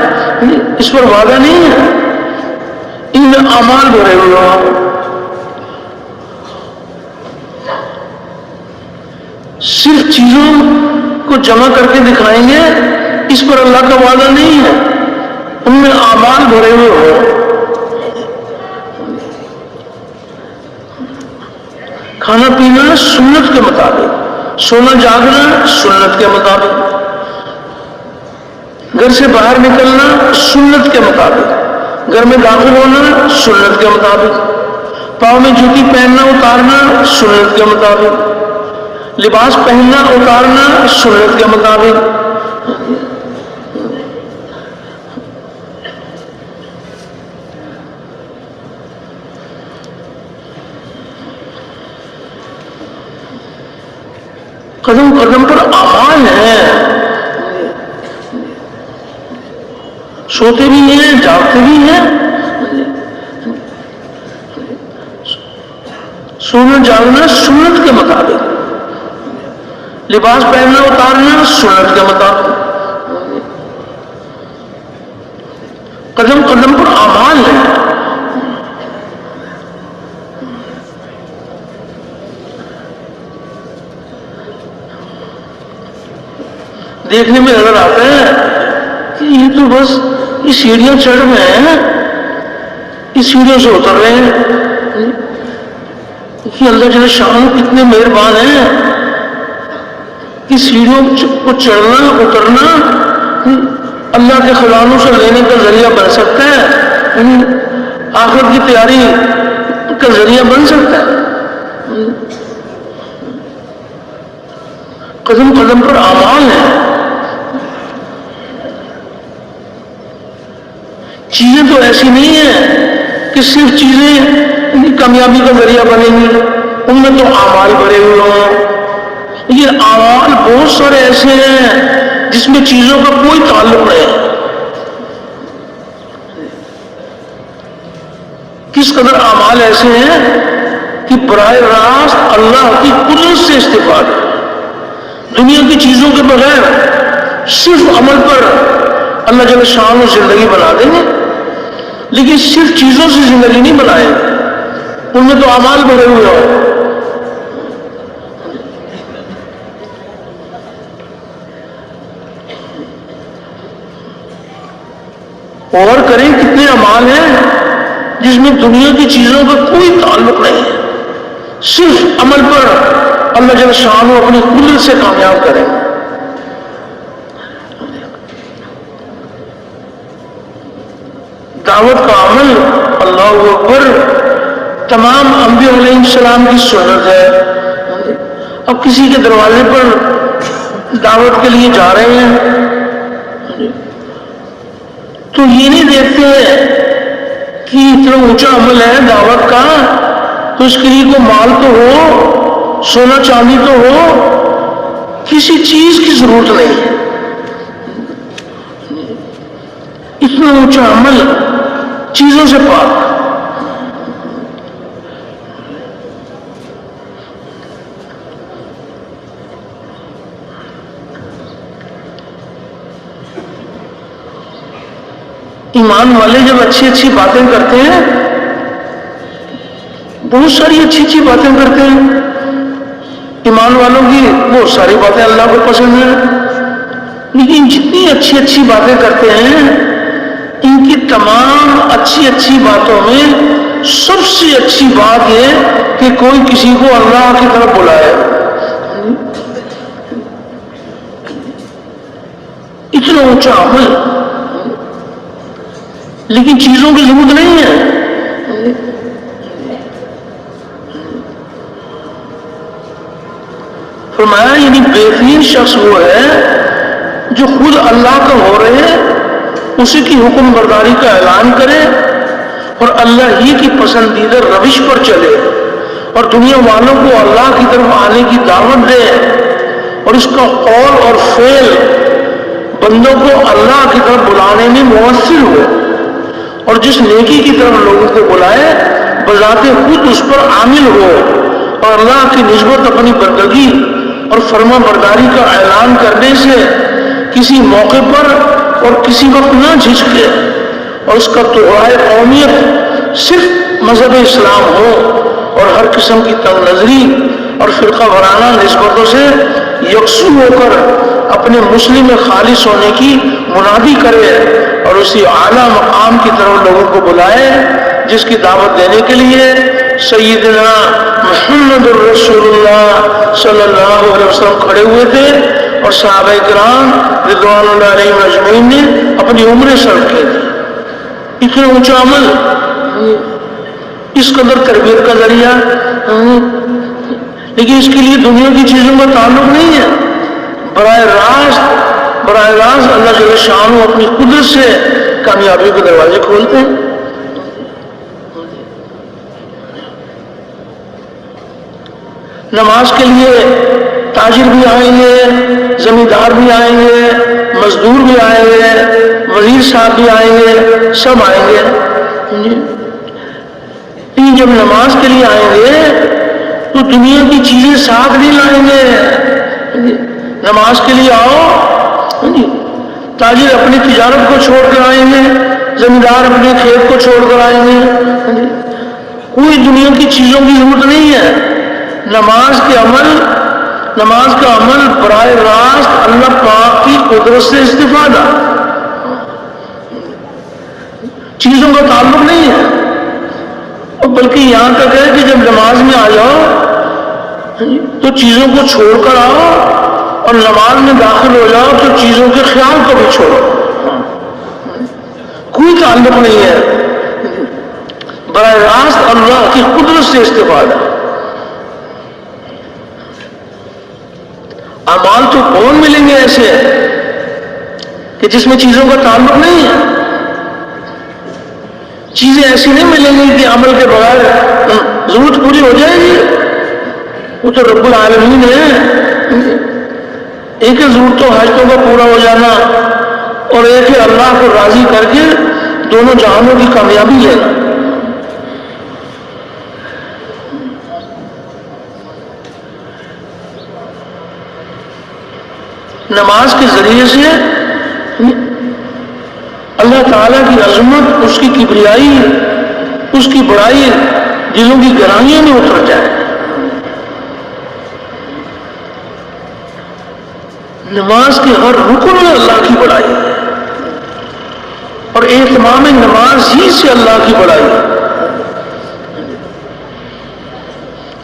اس پر وعدہ نہیں ہے. ان میں اعمال بھرے ہوئے ہوں. صرف چیزوں کو جمع کر کے دکھائیں گے اس پر اللہ کا وعدہ نہیں ہے. ان میں اعمال بھرے ہوئے ہوں. کھانا پینا سنت کے مطابق، سونا جاگنا سنت کے مطابق، گھر سے باہر نکلنا سنت کے مطابق، گھر میں داخل ہونا سنت کے مطابق، پاؤں میں جوتی پہننا اتارنا سنت کے مطابق، لباس پہننا اتارنا سنت کے مطابق. قدم قدم پر اعمال ہیں. سوتے بھی ہیں، جاگتے بھی ہیں. سونا جاگنا سنت کے مطابق، لباس پہننا اتارنا سنت کے مطابق. قدم قدم پر اعمال ہیں. دیکھنے میں نظر آتا ہے کہ یہ تو بس یہ سیڑھیاں چڑھ رہے ہیں، اس سیڑھیوں سے اتر رہے ہیں. کہ اللہ جل شانہ کتنے مہربان ہیں کہ سیڑھیوں کو چڑھنا اترنا اللہ کے خزانوں سے لینے کا ذریعہ بن سکتا ہے، آخرت کی تیاری کا ذریعہ بن سکتا ہے. قدم قدم پر اعمال ہیں. چیزیں تو ایسی نہیں ہیں کہ صرف چیزیں کامیابی کا ذریعہ بنیں گی، ان میں تو اعمال بھرے ہوئے ہوں. یہ اعمال بہت سارے ایسے ہیں جس میں چیزوں کا کوئی تعلق نہیں. کس قدر اعمال ایسے ہیں کہ براہ راست اللہ کی قدرت سے استفادہ، دنیا کی چیزوں کے بغیر صرف عمل پر اللہ جل شانہ زندگی بنا دیں گے، لیکن صرف چیزوں سے زندگی نہیں بنائے، ان میں تو اعمال بھرے ہوئے ہوں. اور کریں کتنے اعمال ہیں جس میں دنیا کی چیزوں کا کوئی تعلق نہیں ہے، صرف عمل پر اللہ جل شانہ اپنی قدرت سے کامیاب کریں. دعوت کا عمل اللہ اکبر تمام انبیاء علیہ السلام کی سنت ہے. اب کسی کے دروازے پر دعوت کے لیے جا رہے ہیں تو یہ نہیں دیکھتے کہ اتنا اونچا عمل ہے دعوت کا تو اس کے لیے کوئی مال تو ہو، سونا چاندی تو ہو، کسی چیز کی ضرورت نہیں ہے. اتنا اونچا عمل چیزوں سے پاک. ایمان والے جب اچھی اچھی باتیں کرتے ہیں، بہت ساری اچھی اچھی باتیں کرتے ہیں، ایمان والوں کی بہت ساری باتیں اللہ کو پسند ہیں، لیکن جتنی اچھی اچھی باتیں کرتے ہیں ان کی تمام اچھی اچھی باتوں میں سب سے اچھی بات یہ کہ کوئی کسی کو اللہ کی طرف بلائے. اتنا اونچا عمل، لیکن چیزوں کی ضرورت نہیں ہے. فرمایا یعنی بہترین شخص وہ ہے جو خود اللہ کا ہو رہے اسی کی حکم برداری کا اعلان کرے اور اللہ ہی کی پسندیدہ روش پر چلے اور دنیا والوں کو اللہ کی طرف آنے کی دعوت دے اور اس کا قول اور فعل بندوں کو اللہ کی طرف بلانے میں مؤثر ہو اور جس نیکی کی طرف لوگوں کو بلائے بذات خود اس پر عامل ہو اور اللہ کی نسبت اپنی بندگی اور فرما برداری کا اعلان کرنے سے کسی موقع پر اور کسی وقت نہ جھجکے اور اس کا توڑائے قومیت صرف مذہب اسلام ہو اور ہر قسم کی تنگ نظری اور فرقہ وارانہ نسبتوں سے یکسو ہو کر اپنے مسلم خالص ہونے کی منادی کرے اور اسی اعلیٰ مقام کی طرف لوگوں کو بلائے جس کی دعوت دینے کے لیے سیدنا محمد الرسول اللہ صلی اللہ علیہ وسلم کھڑے ہوئے تھے اور صحابہ کرام رضوان اللہ علیہم اجمعین نے اپنی عمریں صرف کی تھی. اتنا اونچا عمل، اس قدر تربیت کا ذریعہ، لیکن اس کے لیے دنیا کی چیزوں کا تعلق نہیں ہے. براہ راست اللہ جل شانہ اپنی قدرت سے کامیابی کے دروازے کھولتے ہیں. نماز کے لیے تاجر بھی آئیں گے، زمیندار بھی آئیں گے، مزدور بھی آئیں گے، وزیر صاحب بھی آئیں گے، سب آئیں گے. لیکن جب نماز کے لیے آئیں گے تو دنیا کی چیزیں ساتھ نہیں لائیں گے. نماز کے لیے آؤ، تاجر اپنی تجارت کو چھوڑ کر آئیں گے، زمیندار اپنے کھیت کو چھوڑ کر آئیں گے. کوئی دنیا کی چیزوں کی ضرورت نہیں ہے. نماز کا عمل براہ راست اللہ پاک کی قدرت سے استفادہ، چیزوں کا تعلق نہیں ہے. اور بلکہ یہاں تک ہے کہ جب نماز میں آ جاؤ تو چیزوں کو چھوڑ کر آؤ اور نماز میں داخل ہو جاؤ تو چیزوں کے خیال کو بھی چھوڑو، کوئی تعلق نہیں ہے، براہ راست اللہ کی قدرت سے استفادہ۔ اعمال تو کون ملیں گے ایسے کہ جس میں چیزوں کا تعلق نہیں ہے؟ چیزیں ایسی نہیں ملیں گی کہ عمل کے بغیر ضرورت پوری ہو جائے گی۔ وہ تو رب العالمین ہے، ایک ہے ضرورتوں حاجتوں کا پورا ہو جانا، اور ایک ہے اللہ کو راضی کر کے دونوں جہانوں کی کامیابی لینا۔ نماز کے ذریعے سے اللہ تعالیٰ کی عظمت، اس کی کبریائی، اس کی بڑائی دلوں کی گہرائیوں میں اتر جائے۔ نماز کے ہر رکن میں اللہ کی بڑائی ہے، اور اہتمام نماز ہی سے اللہ کی بڑائی ہے۔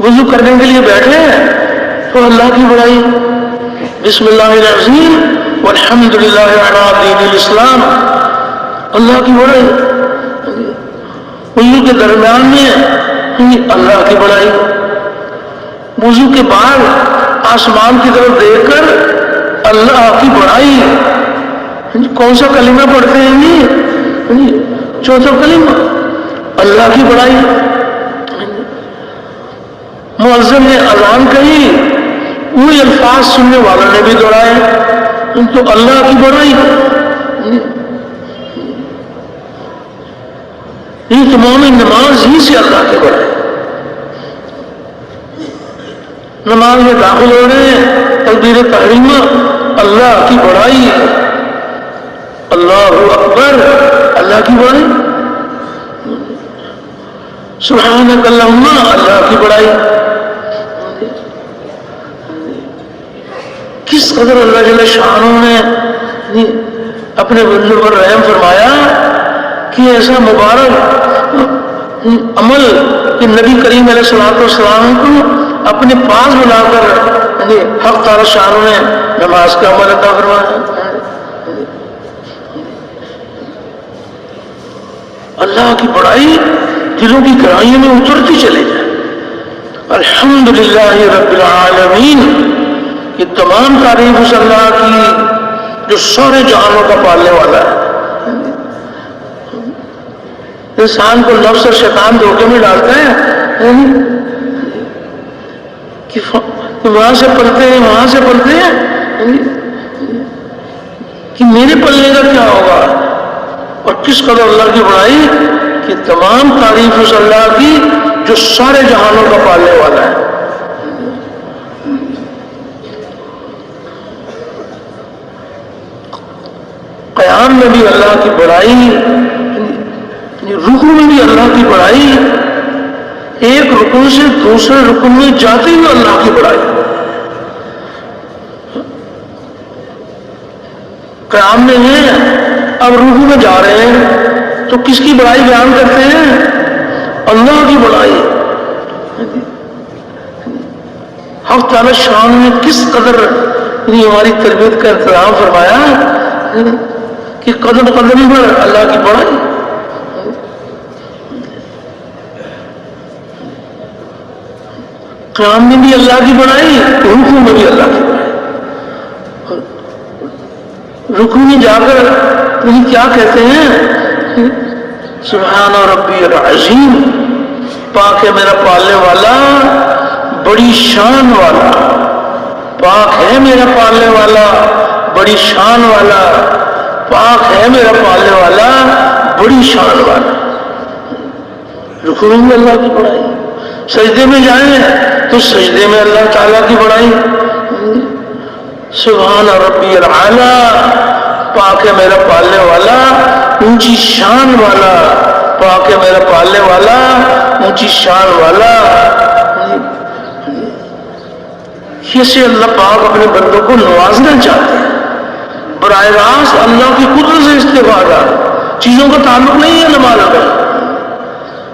وضو کرنے کے لیے بیٹھے ہیں تو اللہ کی بڑائی، بسم اللہ العظیم والحمد للہ علی دین الاسلام، اللہ کی بڑائی۔ وضو کے درمیان میں اللہ کی بڑائی، وضو کے بعد آسمان کی طرف دیکھ کر اللہ کی بڑائی۔ کون سا کلمہ پڑھتے ہیں یہ؟ چوتھا کلمہ، اللہ کی بڑائی۔ مؤذن نے اذان کہی، وہی الفاظ سننے والوں نے بھی دہرائے، تو اللہ کی بڑائی۔ یہ تمام نماز ہی سے اللہ کی بڑائی۔ نماز میں داخل ہو رہے ہیں، تکبیر تحریمہ، اللہ کی بڑائی، اللہ اکبر، اللہ کی بڑائی، سبحانک اللہم، اللہ کی بڑائی۔ کس قدر اللہ جل شانہ نے اپنے بندوں پر رحم فرمایا کہ ایسا مبارک عمل کہ نبی کریم علیہ الصلوۃ والسلام کو اپنے پاس بلا کر حق تعالی شانہ نے نماز کا عمل عطا فرمایا۔ اللہ کی بڑائی دلوں کی گہرائیوں میں اترتی چلے جائے۔ الحمدللہ رب العالمین، یہ تمام تعریف اس اللہ کی جو سارے جہانوں کا پالنے والا ہے۔ انسان کو نفس اور شیطان دھوکے میں ڈالتا ہے کہ وہاں سے پلتے ہیں، وہاں سے پلتے ہیں، کہ میرے پلنے کا کیا ہوگا؟ اور کس قدر اللہ کی بڑائی کہ تمام تعریف اس اللہ کی جو سارے جہانوں کا پالنے والا ہے۔ قیام میں بھی اللہ کی بڑائی، رکوع میں بھی اللہ کی بڑائی، ایک رکن سے دوسرے رکن میں جاتے ہوئے اللہ کی بڑائی۔ قیام میں ہیں، اب رکوع میں جا رہے ہیں تو کس کی بڑائی بیان کرتے ہیں؟ اللہ کی بڑائی۔ حق تعالی شان نے کس قدر ہماری تربیت کا انتظام فرمایا کہ قدم قدم پر اللہ کی بڑائی۔ قیام میں بھی اللہ کی بڑائی، رکوع میں بھی اللہ کی بڑائی۔ رکوع میں جا کر کیا کہتے ہیں؟ سبحان ربی العظیم، پاک ہے میرا پالنے والا، بڑی شان والا، پاک ہے میرا پالنے والا، بڑی شان والا، پاک ہے میرا پالنے والا، بڑی شان والا۔ رکوع میں اللہ کی بڑائی۔ سجدے میں جائیں تو سجدے میں اللہ تعالیٰ کی بڑائی۔ سبحان ربی الاعلیٰ، پاک ہے میرا پالنے والا، اونچی شان والا، پاک ہے میرا پالنے والا، اونچی شان والا۔ کیسے اللہ پاک اپنے بندوں کو نوازنا چاہتے ہیں، براہ راست اللہ کی قدرت سے استفادہ، چیزوں کا تعلق نہیں ہے نماز میں۔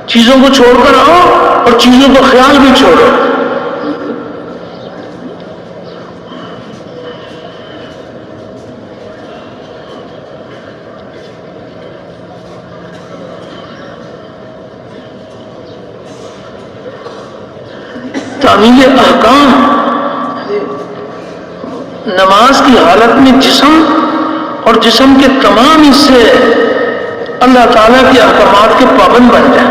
چیزوں کو چھوڑ کر آؤ اور چیزوں کا خیال بھی چھوڑو۔ تعمیل احکام، نماز کی حالت میں جسم اور جسم کے تمام حصے اللہ تعالیٰ کے احکامات کے پابند بن جائیں۔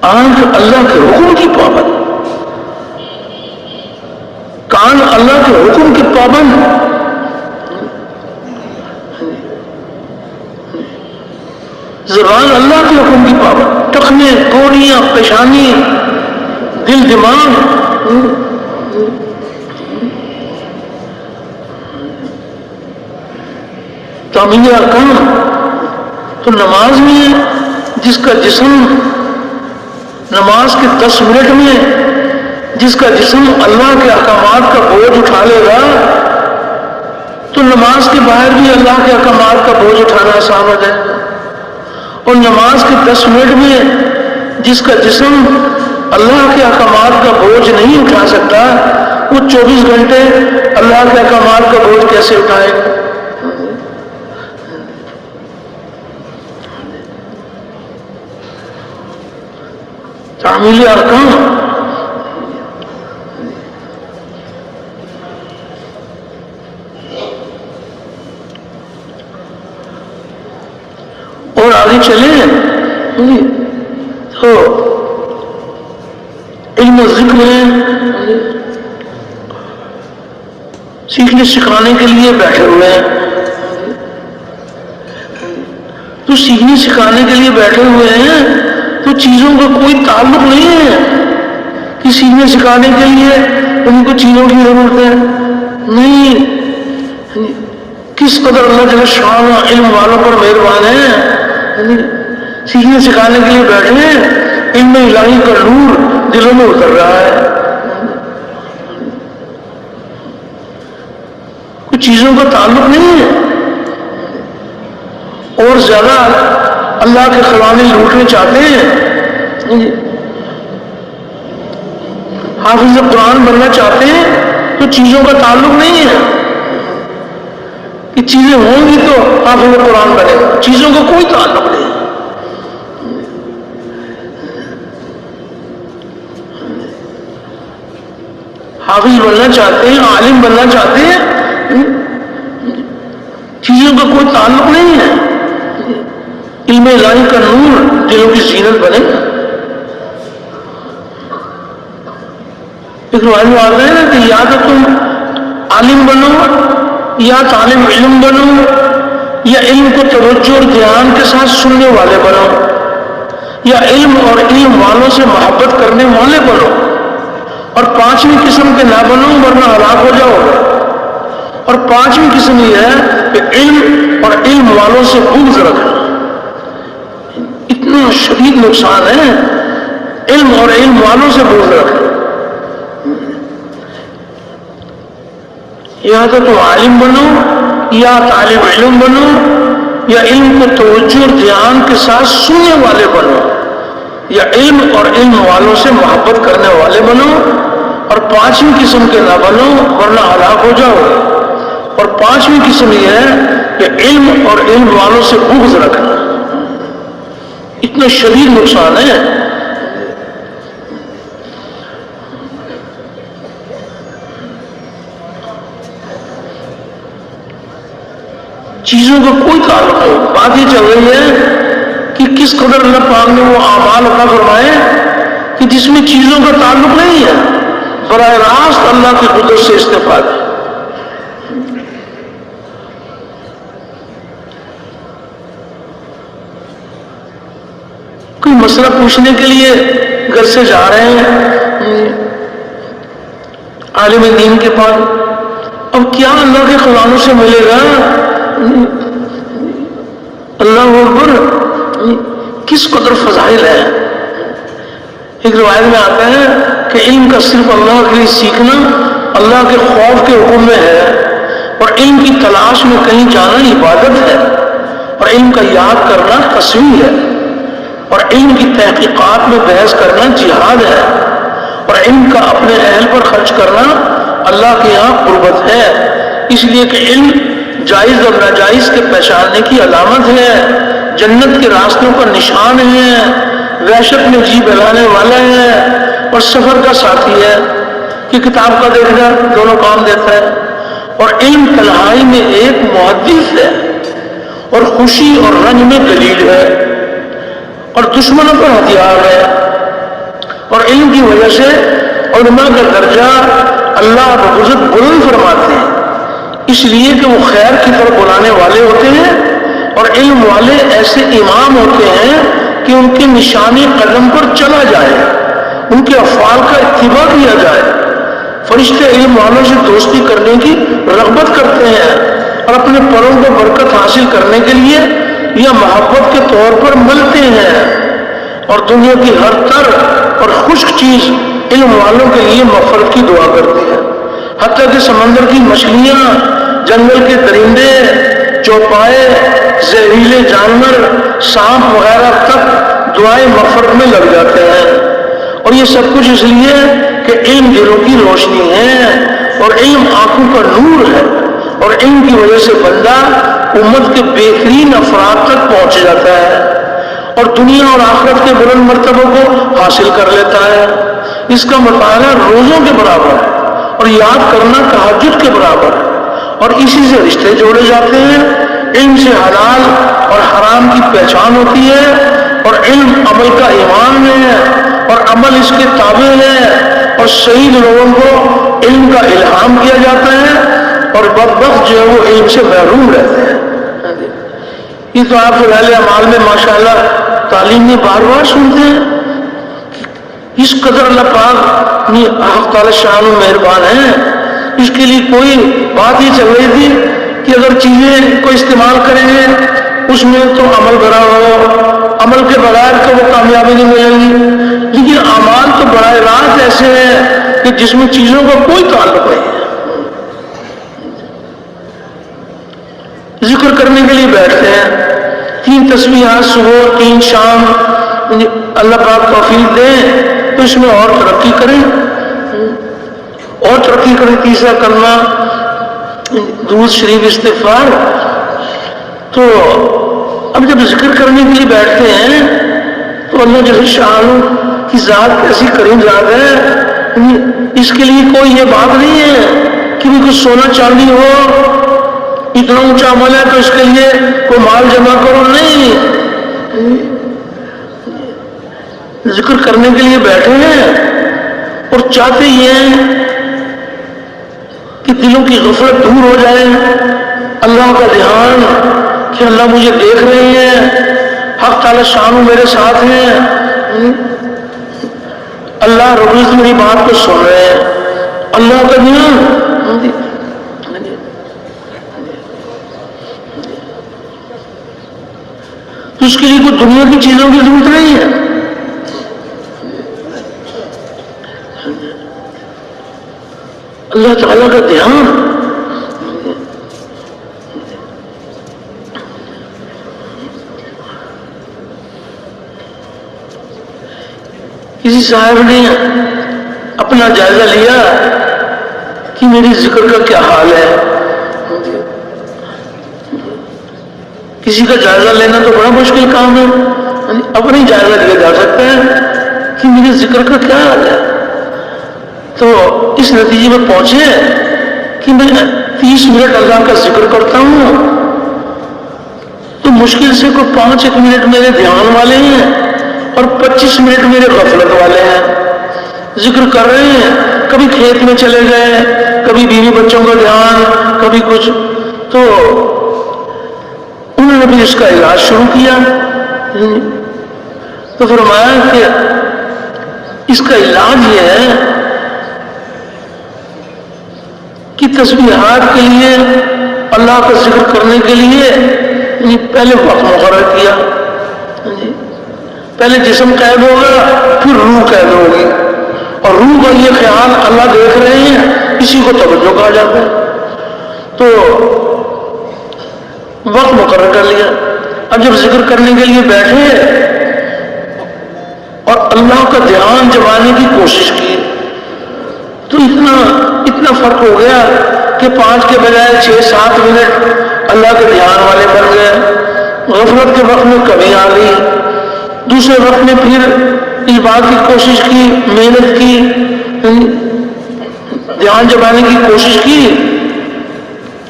آنکھ اللہ کے حکم کی پابند، کان اللہ کے حکم کے پابند، زبان اللہ کے حکم کی پابند، ٹخنے، کوڑیاں، پیشانی، دل، دماغ، تعمیل احکام۔ تو نماز میں جس کا جسم نماز کے 10 منٹ میں جس کا جسم اللہ کے احکامات کا بوجھ اٹھا لے گا تو نماز کے باہر بھی اللہ کے احکامات کا بوجھ اٹھانا آسان ہو جائے گا، اور نماز کے 10 منٹ میں جس کا جسم اللہ کے احکامات کا بوجھ نہیں اٹھا سکتا وہ 24 گھنٹے اللہ کے احکامات کا بوجھ کیسے اٹھائے گا؟ تعمیل احکام۔ اور آگے چلیں تو علم و ذکر میں سیکھنے سکھانے کے لیے بیٹھے ہوئے ہیں، تو سیکھنے سکھانے کے لیے بیٹھے ہوئے ہیں تو چیزوں کا کوئی تعلق نہیں ہے کہ سیکھنے سکھانے کے لیے ان کو چیزوں کی ضرورت ہے، نہیں۔ کس قدر اللہ جل شان علم والوں پر مہربان ہے، سیکھنے سکھانے کے لیے بیٹھے ہیں، علم الہی کا نور دلوں میں اتر رہا ہے، کچھ چیزوں کا تعلق نہیں ہے، اور زیادہ اللہ کے خزانے لوٹنے چاہتے ہیں، حافظ قرآن بننا چاہتے ہیں، تو چیزوں کا تعلق نہیں ہے کہ چیزیں ہوں گی تو حافظ قرآن بنے گا، چیزوں کا کوئی تعلق نہیں۔ حافظ بننا چاہتے ہیں، عالم بننا چاہتے ہیں، چیزوں کا کوئی تعلق نہیں ہے، علم الہی کا نور دلوں کی زینت بنے گا۔ ایک روایت میں آتا ہے نا کہ یا تو تم عالم بنو یا طالب علم بنو یا علم کو توجہ اور دھیان کے ساتھ سننے والے بنو یا علم اور علم والوں سے محبت کرنے والے بنو، اور 5ویں قسم کے نہ بنو ورنہ ہلاک ہو جاؤ گے۔ اور 5ویں قسم یہ ہے کہ علم اور علم والوں سے بغض رکھنا، اتنا شدید نقصان ہے علم اور علم والوں سے بغض رکھنا۔ یا تو تم عالم بنو یا طالب علم بنو یا علم کو توجہ اور دھیان کے ساتھ سننے والے بنو یا علم اور علم والوں سے محبت کرنے والے بنو، اور 5ویں قسم کے نہ بنو ورنہ ہلاک ہو جاؤ گے۔ اور 5ویں قسم یہ ہے کہ علم اور علم والوں سے بغض رکھنا، اتنا شدید نقصان ہے۔ چیزوں کا کوئی تعلق نہیں۔ بات یہ چل رہی ہے کہ کس قدر اللہ پاک نے وہ اعمال عطا فرمائے کہ جس میں چیزوں کا تعلق نہیں ہے، براہ راست اللہ کی قدرت سے استفادہ۔ کوئی مسئلہ پوچھنے کے لیے گھر سے جا رہے ہیں عالم دین کے پاس، اب کیا اللہ کے خزانوں سے ملے گا؟ اللہ اکبر، کس قدر فضائل ہے۔ ایک روایت میں آتا ہے کہ علم کا صرف اللہ کے لیے سیکھنا اللہ کے خوف کے حکم میں ہے، اور علم کی تلاش میں کہیں جانا عبادت ہے، اور علم کا یاد کرنا تصویر ہے، اور علم کی تحقیقات میں بحث کرنا جہاد ہے، اور علم کا اپنے اہل پر خرچ کرنا اللہ کے یہاں قربت ہے۔ اس لیے کہ علم جائز اور ناجائز کے پہچاننے کی علامت ہے، جنت کے راستوں کا نشان ہے، وحشت میں جی بہلانے والا ہے، اور سفر کا ساتھی ہے کہ کتاب کا دیکھنا دونوں کام دیتا ہے، اور علم تنہائی میں ایک محدث ہے، اور خوشی اور رنج میں دلیل ہے، اور دشمنوں پر ہتھیار ہے۔ اور علم کی وجہ سے علماء کا درجہ اللہ بزرگ بلند فرماتے ہیں، اس لیے کہ وہ خیر کی طرف بلانے والے ہوتے ہیں، اور علم والے ایسے امام ہوتے ہیں کہ ان کے نشانی قدم پر چلا جائے، ان کے افعال کا اتباع کیا جائے۔ فرشتے علم والوں سے دوستی کرنے کی رغبت کرتے ہیں، اور اپنے پروں کو برکت حاصل کرنے کے لیے یا محبت کے طور پر ملتے ہیں، اور دنیا کی ہر تر اور خشک چیز علم والوں کے لیے مغفرت کی دعا کرتی ہے، حتیٰ کہ سمندر کی مچھلیاں، جنگل کے درندے، چوپائے، زہریلے جانور، سانپ وغیرہ تک دعائیں مغفرت میں لگ جاتے ہیں۔ اور یہ سب کچھ اس لیے کہ علم دلوں کی روشنی ہے، اور علم آنکھوں کا نور ہے، اور علم کی وجہ سے بندہ امت کے بہترین افراد تک پہنچ جاتا ہے، اور دنیا اور آخرت کے بلند مرتبوں کو حاصل کر لیتا ہے۔ اس کا مطالعہ روزوں کے برابر ہے، اور یاد کرنا تہجد کے برابر ہے، اور اسی سے رشتے جوڑے جاتے ہیں۔ علم سے حلال اور حرام کی پہچان ہوتی ہے، اور علم عمل کا ایمان ہے، اور عمل اس کے تابع ہے، اور شہید لوگوں کو علم کا الہام کیا جاتا ہے، اور بدبخت جو ہے وہ علم سے محروم رہتے ہیں۔ یہ تو آپ فضائل اعمال میں ماشاءاللہ تعلیم میں بار بار سنتے ہیں، اس قدر اللہ پاک حق تعالی شان و مہربان ہے۔ اس کے لیے کوئی بات ہی چل رہی تھی کہ اگر چیزیں کو استعمال کریں گے اس میں تو عمل بھرا ہو، عمل کے بغیر تو وہ کامیابی نہیں ملے گی، لیکن اعمال تو براہ راست ایسے ہیں کہ جس میں چیزوں کا کوئی تعلق نہیں ہے۔ ذکر کرنے کے لیے بیٹھتے ہیں، 3 تسبیحات صبح 3 شام، اللہ پاک توفیق دے تو اس میں اور ترقی کریں، اور ترقی کریں۔ تیسرا کلمہ درود شریف استغفار۔ تو اب جب ذکر کرنے کے لیے بیٹھتے ہیں تو اللہ جل شانہ کی ذات ایسی کریم ذات ہے، اس کے لیے کوئی یہ بات نہیں ہے کہ بھی کچھ سونا چاندی ہو، اتنا اونچا عمل ہے تو اس کے لیے کوئی مال جمع کرو، نہیں۔ ذکر کرنے کے لیے بیٹھے ہیں اور چاہتے یہ ہیں کہ دلوں کی غفلت دور ہو جائے، اللہ کا دھیان کہ اللہ مجھے دیکھ رہے ہیں، حق تعالی شان میرے ساتھ ہیں، اللہ رب العزت میری بات کو سن رہے ہیں، اللہ کا دھیان۔ تو اس کے لیے کوئی دنیا کی چیزوں کی ضرورت نہیں ہے۔ اللہ تعالیٰ کا دھیان۔ کسی صاحب نے اپنا جائزہ لیا کہ میری ذکر کا کیا حال ہے۔ کسی کا جائزہ لینا تو بڑا مشکل کام ہے، اپنی جائزہ لیا جا سکتا ہے کہ میرے ذکر کا کیا حال ہے۔ تو اس نتیجے میں پہنچے کہ میں 30 منٹ اللہ کا ذکر کرتا ہوں تو مشکل سے کوئی 5 منٹ میرے دھیان والے ہیں اور 25 منٹ میرے غفلت والے ہیں۔ ذکر کر رہے ہیں، کبھی کھیت میں چلے گئے، کبھی بیوی بچوں کا دھیان، کبھی کچھ، تو انہوں نے بھی اس کا علاج شروع کیا۔ تو فرمایا کہ اس کا علاج یہ ہے کہ تسبیحات کے لیے، اللہ کا ذکر کرنے کے لیے پہلے وقت مقرر کیا، پہلے جسم قید ہوگا پھر روح قید ہوگی، اور روح کا یہ خیال اللہ دیکھ رہے ہیں، اسی کو توجہ کہا جاتا ہے۔ تو وقت مقرر کر لیا۔ اب جب ذکر کرنے کے لیے بیٹھے اور اللہ کا دھیان جمانے کی کوشش کی تو اتنا فرق ہو گیا کہ 5 کے بجائے 6-7 منٹ اللہ کے دھیان والے بن گئے، غفلت کے وقت میں کمی آ گئی، دوسرے وقت میں پھر اس بات کی کوشش کی، محنت کی، دھیان جمانے کی کوشش کی،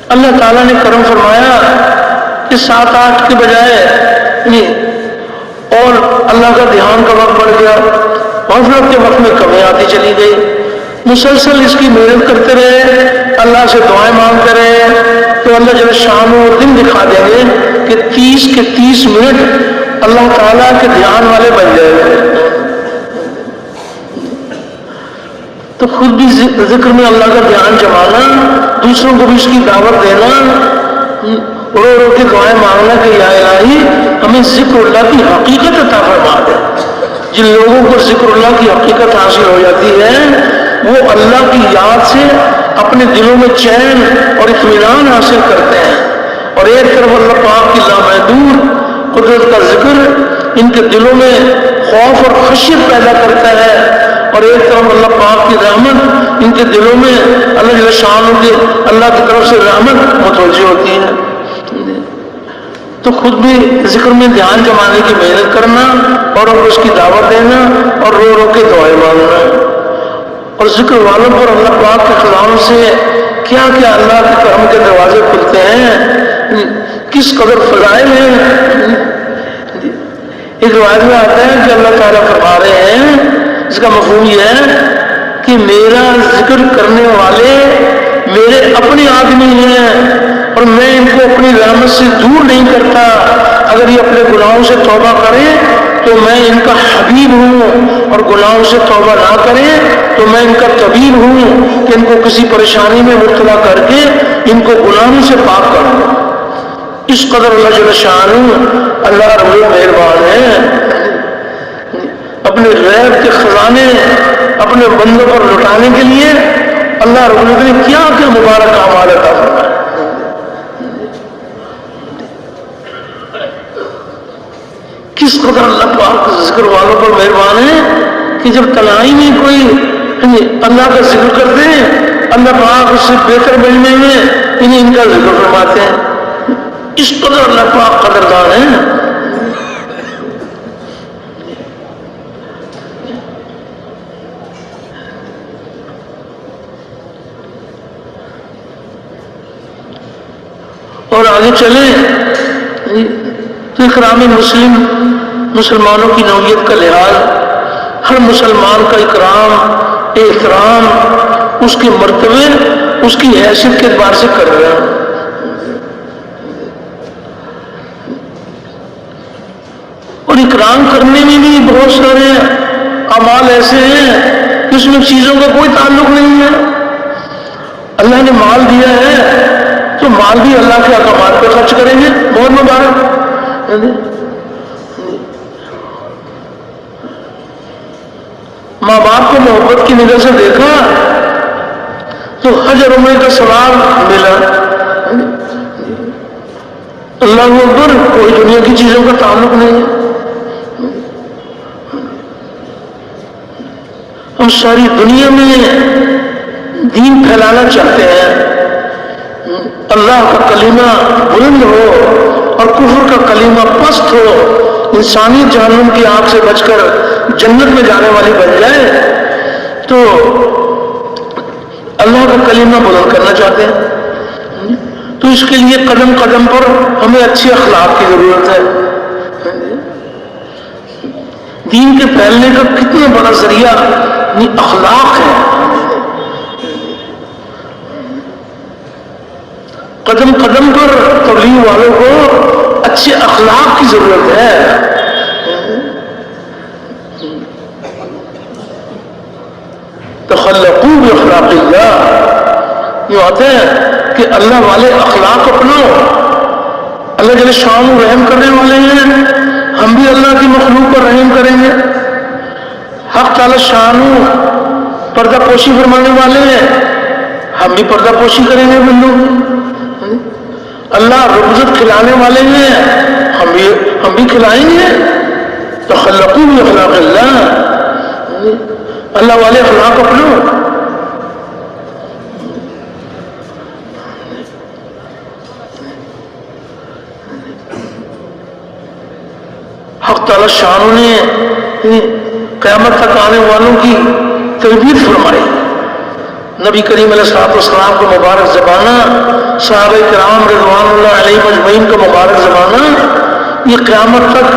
اللہ تعالیٰ نے کرم فرمایا کہ 7-8 کے بجائے اور اللہ کا دھیان کا وقت بڑھ گیا، غفلت کے وقت میں کمی آتی چلی گئی، مسلسل اس کی محنت کرتے رہے، اللہ سے دعائیں مانگتے رہے، تو اللہ جل شانہ اور دن دکھا دیں گے کہ 30 کے 30 منٹ اللہ تعالیٰ کے دھیان والے بن جائیں گے۔ تو خود بھی ذکر میں اللہ کا دھیان جمانا، دوسروں کو بھی اس کی دعوت دینا، رو رو کے دعائیں مانگنا کہ یا الہی ہمیں ذکر اللہ کی حقیقت عطا فرما دے۔ جن لوگوں کو ذکر اللہ کی حقیقت حاصل ہو جاتی ہے وہ اللہ کی یاد سے اپنے دلوں میں چین اور اطمینان حاصل کرتے ہیں، اور ایک طرف اللہ پاک کی لامحدود قدرت کا ذکر ان کے دلوں میں خوف اور خشیت پیدا کرتا ہے، اور ایک طرف اللہ پاک کی رحمت ان کے دلوں میں اللہ جل شانہ کے اللہ کی طرف سے رحمت متوجہ ہوتی ہے۔ تو خود بھی ذکر میں دھیان جمانے کی محنت کرنا اور اس کی دعوت دینا اور رو رو کے دعائیں مانگنا، اور ذکر والوں پر اللہ پاک کے کلام سے کیا کیا اللہ کے کرم کے دروازے کھلتے ہیں، کس قدر فضائل ہیں۔ ایک روایت میں آتا ہے کہ اللہ تعالیٰ فرما رہے ہیں، اس کا مفہوم یہ ہے کہ میرا ذکر کرنے والے میرے اپنے آدمی ہیں اور میں ان کو اپنی رحمت سے دور نہیں کرتا، اگر یہ اپنے گناہوں سے توبہ کریں تو میں ان کا حبیب ہوں، اور گناہوں سے توبہ نہ کریں تو میں ان کا طبیب ہوں کہ ان کو کسی پریشانی میں مبتلا کر کے ان کو گناہوں سے پاک کروں۔ اس قدر اللہ جل شانہ اللہ رب مہربان ہے، اپنے غیب کے خزانے اپنے بندوں پر لٹانے کے لیے اللہ رب العزت نے کیا کیا مبارک اعمال عطا فرمائے۔ کس قدر اللہ پاک ذکر والوں پر مہربان ہے کہ جب تنہائی میں کوئی اللہ کا ذکر کرتے ہیں، اللہ پاک اس سے بہتر مجمع میں انہیں ان کا ذکر فرماتے ہیں۔ اس قدر اللہ پاک قدردان ہے۔ اور آگے چلیں تو اکرام مسلم، مسلمانوں کی نوعیت کا لحاظ، ہر مسلمان کا اکرام، احترام اس کے مرتبے، اس کی حیثیت کے اعتبار سے کر رہا ہے۔ اور اکرام کرنے میں بھی بہت سارے اعمال ایسے ہیں کہ اس میں چیزوں کا کوئی تعلق نہیں ہے۔ اللہ نے مال دیا ہے تو مال بھی اللہ کے احکامات پہ خرچ کریں گے، بہت مبارک۔ ماں باپ کو محبت کی نظر سے دیکھا تو حج اور عمرے کا ثواب ملا۔ اللہ اکبر، کوئی دنیا کی چیزوں کا تعلق نہیں ہے۔ ہم ساری دنیا میں دین پھیلانا چاہتے ہیں، اللہ کا کلمہ بلند ہو اور کفر کا کلمہ پست ہو، انسانیت جہنم کی آگ سے بچ کر جنت میں جانے والی بن جائے، تو اللہ کا کلمہ بلند کرنا چاہتے ہیں۔ تو اس کے لیے قدم قدم پر ہمیں اچھے اخلاق کی ضرورت ہے۔ دین کے پھیلنے کا کتنا بڑا ذریعہ اخلاق ہے۔ قدم قدم پر تبلیغ والوں کو اچھے اخلاق کی ضرورت ہے۔ تخلقوا باخلاق اللہ، یہ آتے ہیں کہ اللہ والے اخلاق اپناؤ۔ اللہ جل شانہ رحم کرنے والے ہیں، ہم بھی اللہ کی مخلوق پر رحم کریں گے۔ حق تعالی شانہ پردہ پوشی فرمانے والے ہیں، ہم بھی پردہ پوشی کریں گے بندوں۔ اللہ رزق کھلانے والے ہیں، ہم بھی کھلائیں گے۔ تخلقوا باخلاق اللہ، اللہ والے اخلاق اپناؤ۔ تعالی شان نے قیامت تک آنے والوں کی تربیت فرمائی. نبی کریم علیہ السلام کا مبارک زمانہ، صحابہ کرام رضوان اللہ علیہ اجمعین کا مبارک زمانہ، یہ قیامت تک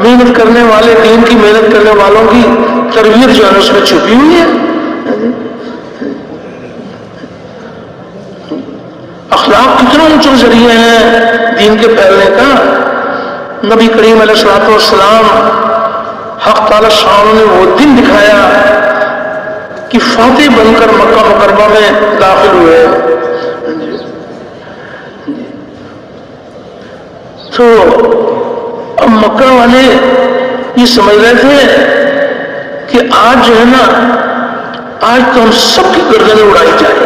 محنت کرنے والے، دین کی محنت کرنے والوں کی تربیت جو ہے اس میں چھپی ہوئی ہے. اخلاق کتنا اونچا ذریعہ ہے دین کے پھیلنے کا. نبی کریم علیہ السلام حق تعالی شان نے وہ دن دکھایا کہ فاتح بن کر مکہ مکرمہ میں داخل ہوئے. تو اب مکہ والے یہ سمجھ رہے تھے کہ آج جو ہے نا، آج تو ہم سب کی گردنیں اڑائی جائیں.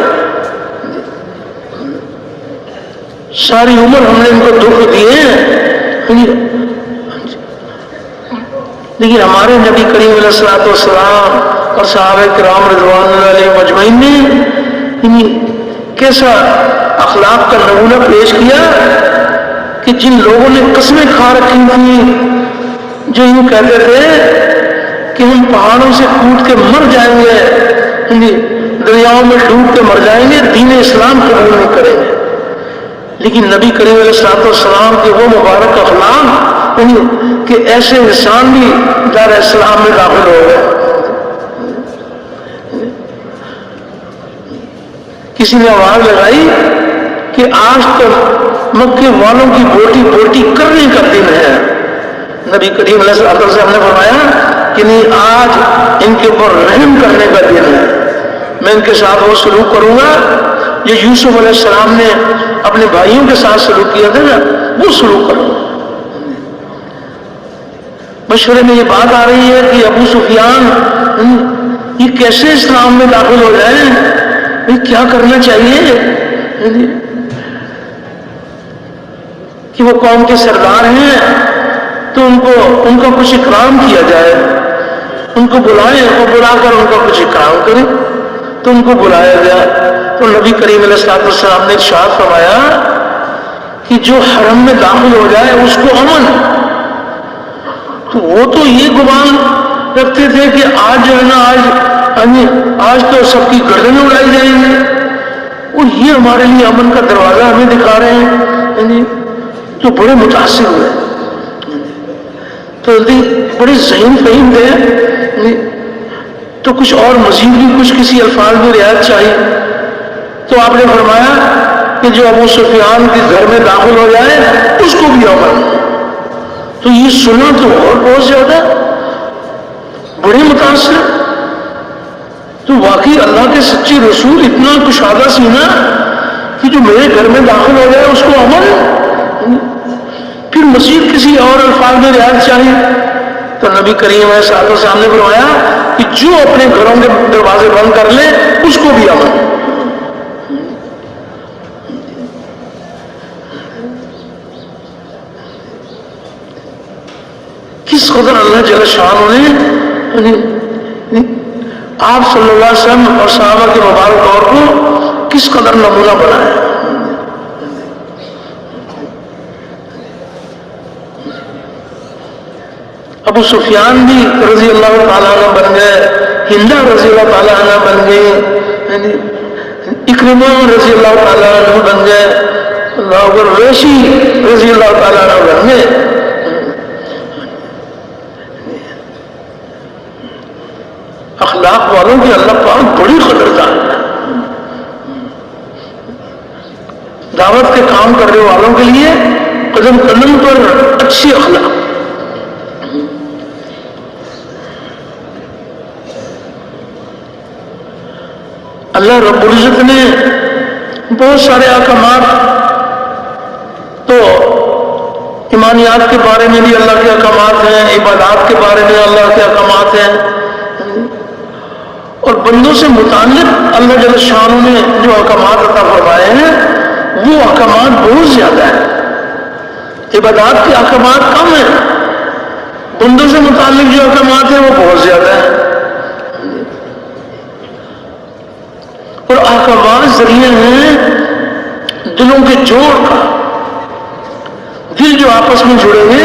ساری عمر ہم نے ان کو دکھ دیے ہیں، لیکن ہمارے نبی کریم علیہ السلام اور صحابہ کرام رضوان اللہ علیہ مجمعین نے کیسا اخلاق کا نمونہ پیش کیا کہ جن لوگوں نے قسمیں کھا رکھی تھیں، جو یوں کہتے تھے کہ ہم پہاڑوں سے کود کے مر جائیں گے، دریاؤں میں ڈوب کے مر جائیں گے، دین اسلام قبول نہیں کریں گے، لیکن نبی کریم علیہ السلام کے وہ مبارک اخلاق کہ ایسے انسان بھی دار اسلام میں داخل ہو گئے. کسی نے آواز لگائی کہ آج تو مکے والوں کی بوٹی بوٹی کرنے کا دن ہے. نبی کریم علیہ السلام نے فرمایا کہ نہیں، آج ان کے اوپر رحم کرنے کا دن ہے. میں ان کے ساتھ وہ سلوک کروں گا جو یوسف علیہ السلام نے اپنے بھائیوں کے ساتھ سلوک کیا تھا نا، وہ سلوک کروں گا. مشورے میں یہ بات آ رہی ہے کہ ابو سفیان یہ کیسے اسلام میں داخل ہو جائیں، کیا کرنا چاہیے کہ وہ قوم کے سردار ہیں تو ان کا کچھ اکرام کیا جائے، ان کو بلائیں اور بلا کر ان کا کچھ اکرام کریں. تو ان کو بلایا گیا تو نبی کریم علیہ السلام نے ارشاد فرمایا کہ جو حرم میں داخل ہو جائے اس کو امن. تو وہ تو یہ گمان رکھتے تھے کہ آج جو ہے نا، آج تو سب کی گردنیں اڑائی جائیں گی، اور یہ ہمارے لیے امن کا دروازہ ہمیں دکھا رہے ہیں. تو بڑے متاثر ہوئے، تو بڑے ذہین فہیم تھے. تو کچھ اور مزید بھی کچھ کسی الفاظ میں رعایت چاہیے. تو آپ نے فرمایا کہ جو ابو سفیان کے گھر میں داخل ہو جائے اس کو بھی امن. تو یہ سنا تو اور بہت زیادہ بڑے متاثر. تو واقعی اللہ کے سچے رسول اتنا کشادہ سینا کہ جو میرے گھر میں داخل ہو جائے اس کو امن. پھر مزید کسی اور الفاظ میں رعایت چاہیے. تو نبی کریم علیہ السلام نے فرمایا کہ جو اپنے گھروں کے دروازے بند کر لے اس کو بھی امن. کس قدر اللہ جل شانہ نے آپ صلی اللہ علیہ وسلم اور صحابہ کے مبارک دور کو کس قدر نمونہ بنایا. ابو سفیان بھی رضی اللہ تعالیٰ عنہ بن گئے، ہندہ رضی اللہ تعالیٰ عنہ بن گئی، اکرمہ رضی اللہ تعالیٰ عنہ بن گئے، ریشی رضی اللہ تعالیٰ عنہ بن گئے. اخلاق والوں کی اللہ پاک بڑی قدردان ہے. دعوت کے کام کرنے والوں کے لیے قدم قدم پر اچھی اخلاق. اللہ رب العزت نے بہت سارے احکامات، تو ایمانیات کے بارے میں بھی اللہ کے احکامات ہیں، عبادات کے بارے میں اللہ کے احکامات ہیں، اور بندوں سے متعلق اللہ جل شانہ نے جو احکامات عطا فرمائے ہیں وہ احکامات بہت زیادہ ہیں. عبادات کے احکامات کم ہیں، بندوں سے متعلق جو احکامات ہیں وہ بہت زیادہ ہیں. اور احکامات ذریعے ہیں دلوں کے جوڑ کا. دل جو آپس میں جڑیں گے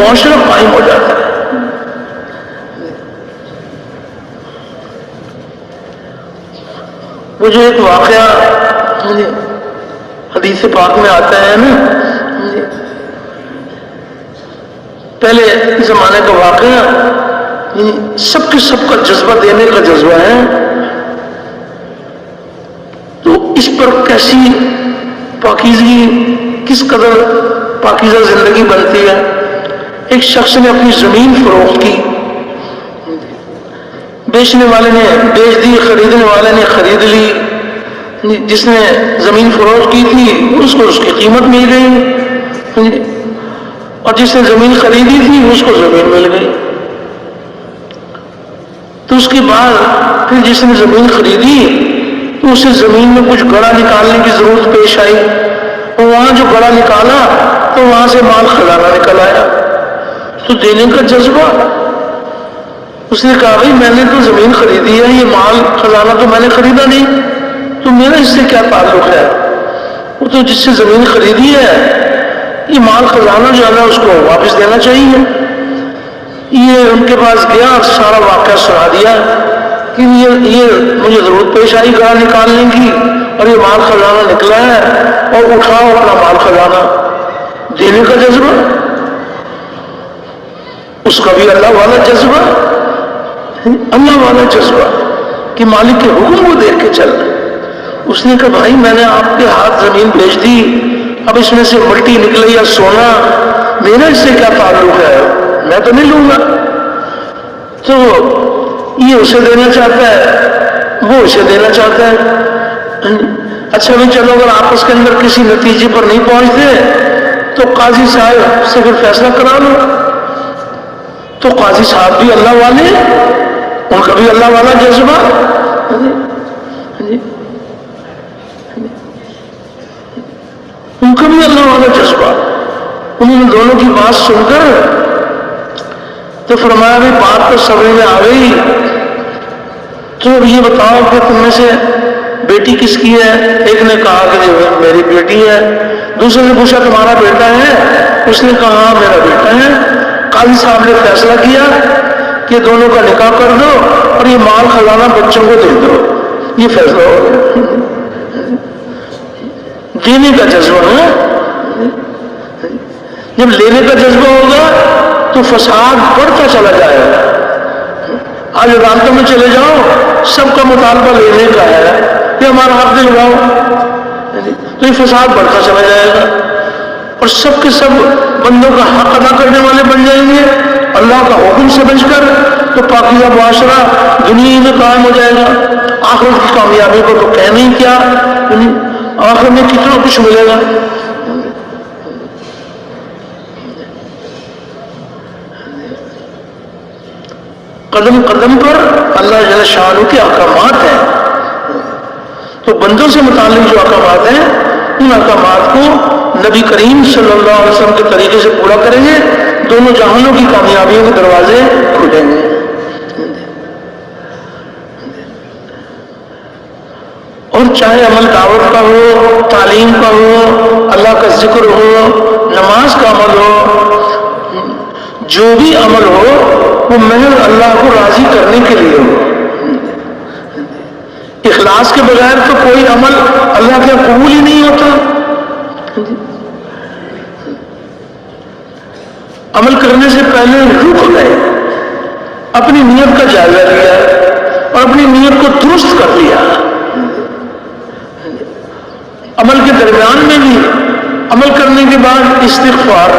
معاشرہ قائم ہو جاتا ہے۔ وہ جو ایک واقعہ حدیث پاک میں آتا ہے نا، پہلے زمانے کا واقعہ، سب کے سب کا جذبہ دینے کا جذبہ ہے، تو اس پر کیسی پاکیزگی، کس قدر پاکیزہ زندگی بنتی ہے۔ ایک شخص نے اپنی زمین فروخت کی، بیچنے والے نے بیچ دی، خریدنے والے نے خرید لی، جس نے زمین فروخت کی تھی اس کو اس کی قیمت مل گئی، اور جس نے زمین خریدی تھی اس کو زمین مل گئی۔ تو اس کے بعد پھر جس نے زمین خریدی تو اسے زمین میں کچھ گڑھا نکالنے کی ضرورت پیش آئی، اور وہاں جو گڑھا نکالا تو وہاں سے مال خزانہ نکل آیا۔ تو دینے کا جذبہ، اس نے کہا بھائی میں نے تو زمین خریدی ہے، یہ مال خزانہ تو میں نے خریدا نہیں، تو میرا اس سے کیا تعلق ہے؟ وہ تو جس سے زمین خریدی ہے، یہ مال خزانہ جو ہے نا اس کو واپس دینا چاہیے۔ یہ ان کے پاس گیا اور سارا واقعہ سنا دیا کہ یہ مجھے ضرورت پیش آئی گڑھا نکالنے کی، اور یہ مال خزانہ نکلا ہے، اور اٹھاؤ اپنا مال خزانہ۔ دینے کا جذبہ، اس کا بھی اللہ والا جذبہ، اللہ والا جذبہ کہ مالک کے حکم کو دیکھ کے چلنا۔ اس نے کہا بھائی میں نے آپ کے ہاتھ زمین بیچ دی، اب اس میں سے مٹی نکلے یا سونا، میرا اس سے کیا تعلق ہے، میں تو نہیں لوں گا۔ تو یہ اسے دینا چاہتا ہے، وہ اسے دینا چاہتا ہے۔ اچھا بھی چلو اگر آپس کے اندر کسی نتیجے پر نہیں پہنچتے تو قاضی صاحب سے پھر فیصلہ کرا لو۔ تو قاضی صاحب بھی اللہ والے، ان کا بھی اللہ والا جذبہ، ان کا بھی اللہ والا جذبہ۔ انہوں نے دونوں کی بات سن کر تو فرمایا بھی بات تو سمجھ میں آ گئی، تو یہ بتاؤ کہ تم میں سے بیٹی کس کی ہے؟ ایک نے کہا کہ میری بیٹی ہے۔ دوسرے نے پوچھا تمہارا بیٹا ہے؟ اس نے کہا ہاں میرا بیٹا ہے۔ قاضی صاحب نے فیصلہ کیا کہ دونوں کا نکاح کر دو اور یہ مال خزانہ بچوں کو دے دو۔ یہ فیصلہ ہو گیا۔ دینے کا جذبہ ہے، جب لینے کا جذبہ ہوگا تو فساد بڑھتا چلا جائے گا۔ آج عدالتوں میں چلے جاؤ، سب کا مطالبہ لینے کا ہے کہ ہمارا حق دلواؤ، تو یہ فساد بڑھتا چلا جائے گا، اور سب کے سب بندوں کا حق ادا کرنے والے بن جائیں گے اللہ کا حکم سمجھ کر، تو پاکیزہ معاشرہ دنیا میں قائم ہو جائے گا۔ آخرت کی کامیابی کو تو کہنا ہی کیا، آخر میں کتنا کچھ ملے گا۔ قدم قدم پر اللہ جل شانہ کے احکامات ہیں، تو بندوں سے متعلق جو احکامات ہیں ان احکامات کو نبی کریم صلی اللہ علیہ وسلم کے طریقے سے پورا کریں گے، دونوں جہانوں کی کامیابیوں کے دروازے کھلیں گے۔ اور چاہے عمل دعوت کا ہو، تعلیم کا ہو، اللہ کا ذکر ہو، نماز کا عمل ہو، جو بھی عمل ہو وہ محض اللہ کو راضی کرنے کے لیے ہو۔ اخلاص کے بغیر تو کوئی عمل اللہ کے قبول ہی نہیں ہوتا۔ عمل کرنے سے پہلے رک گئے، اپنی نیت کا جائزہ لیا اور اپنی نیت کو درست کر لیا۔ عمل کے درمیان میں بھی، عمل کرنے کے بعد استغفار،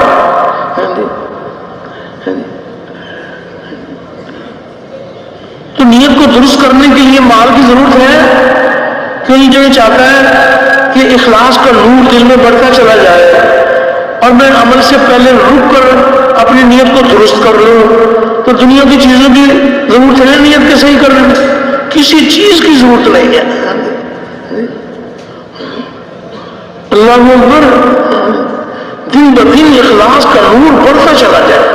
تو نیت کو درست کرنے کے لیے مال کی ضرورت ہے، کیونکہ جو یہ چاہتا ہے کہ اخلاص کا نور دل میں بڑھتا چلا جائے اور میں عمل سے پہلے رک کر اپنی نیت کو درست کر لوں، تو دنیا کی چیزوں کی ضرورت ہے نیت کے صحیح کرنے میں، کسی چیز کی ضرورت نہیں ہے۔ اللہ اکبر، دن بدن اخلاص کا نور بڑھتا چلا جائے۔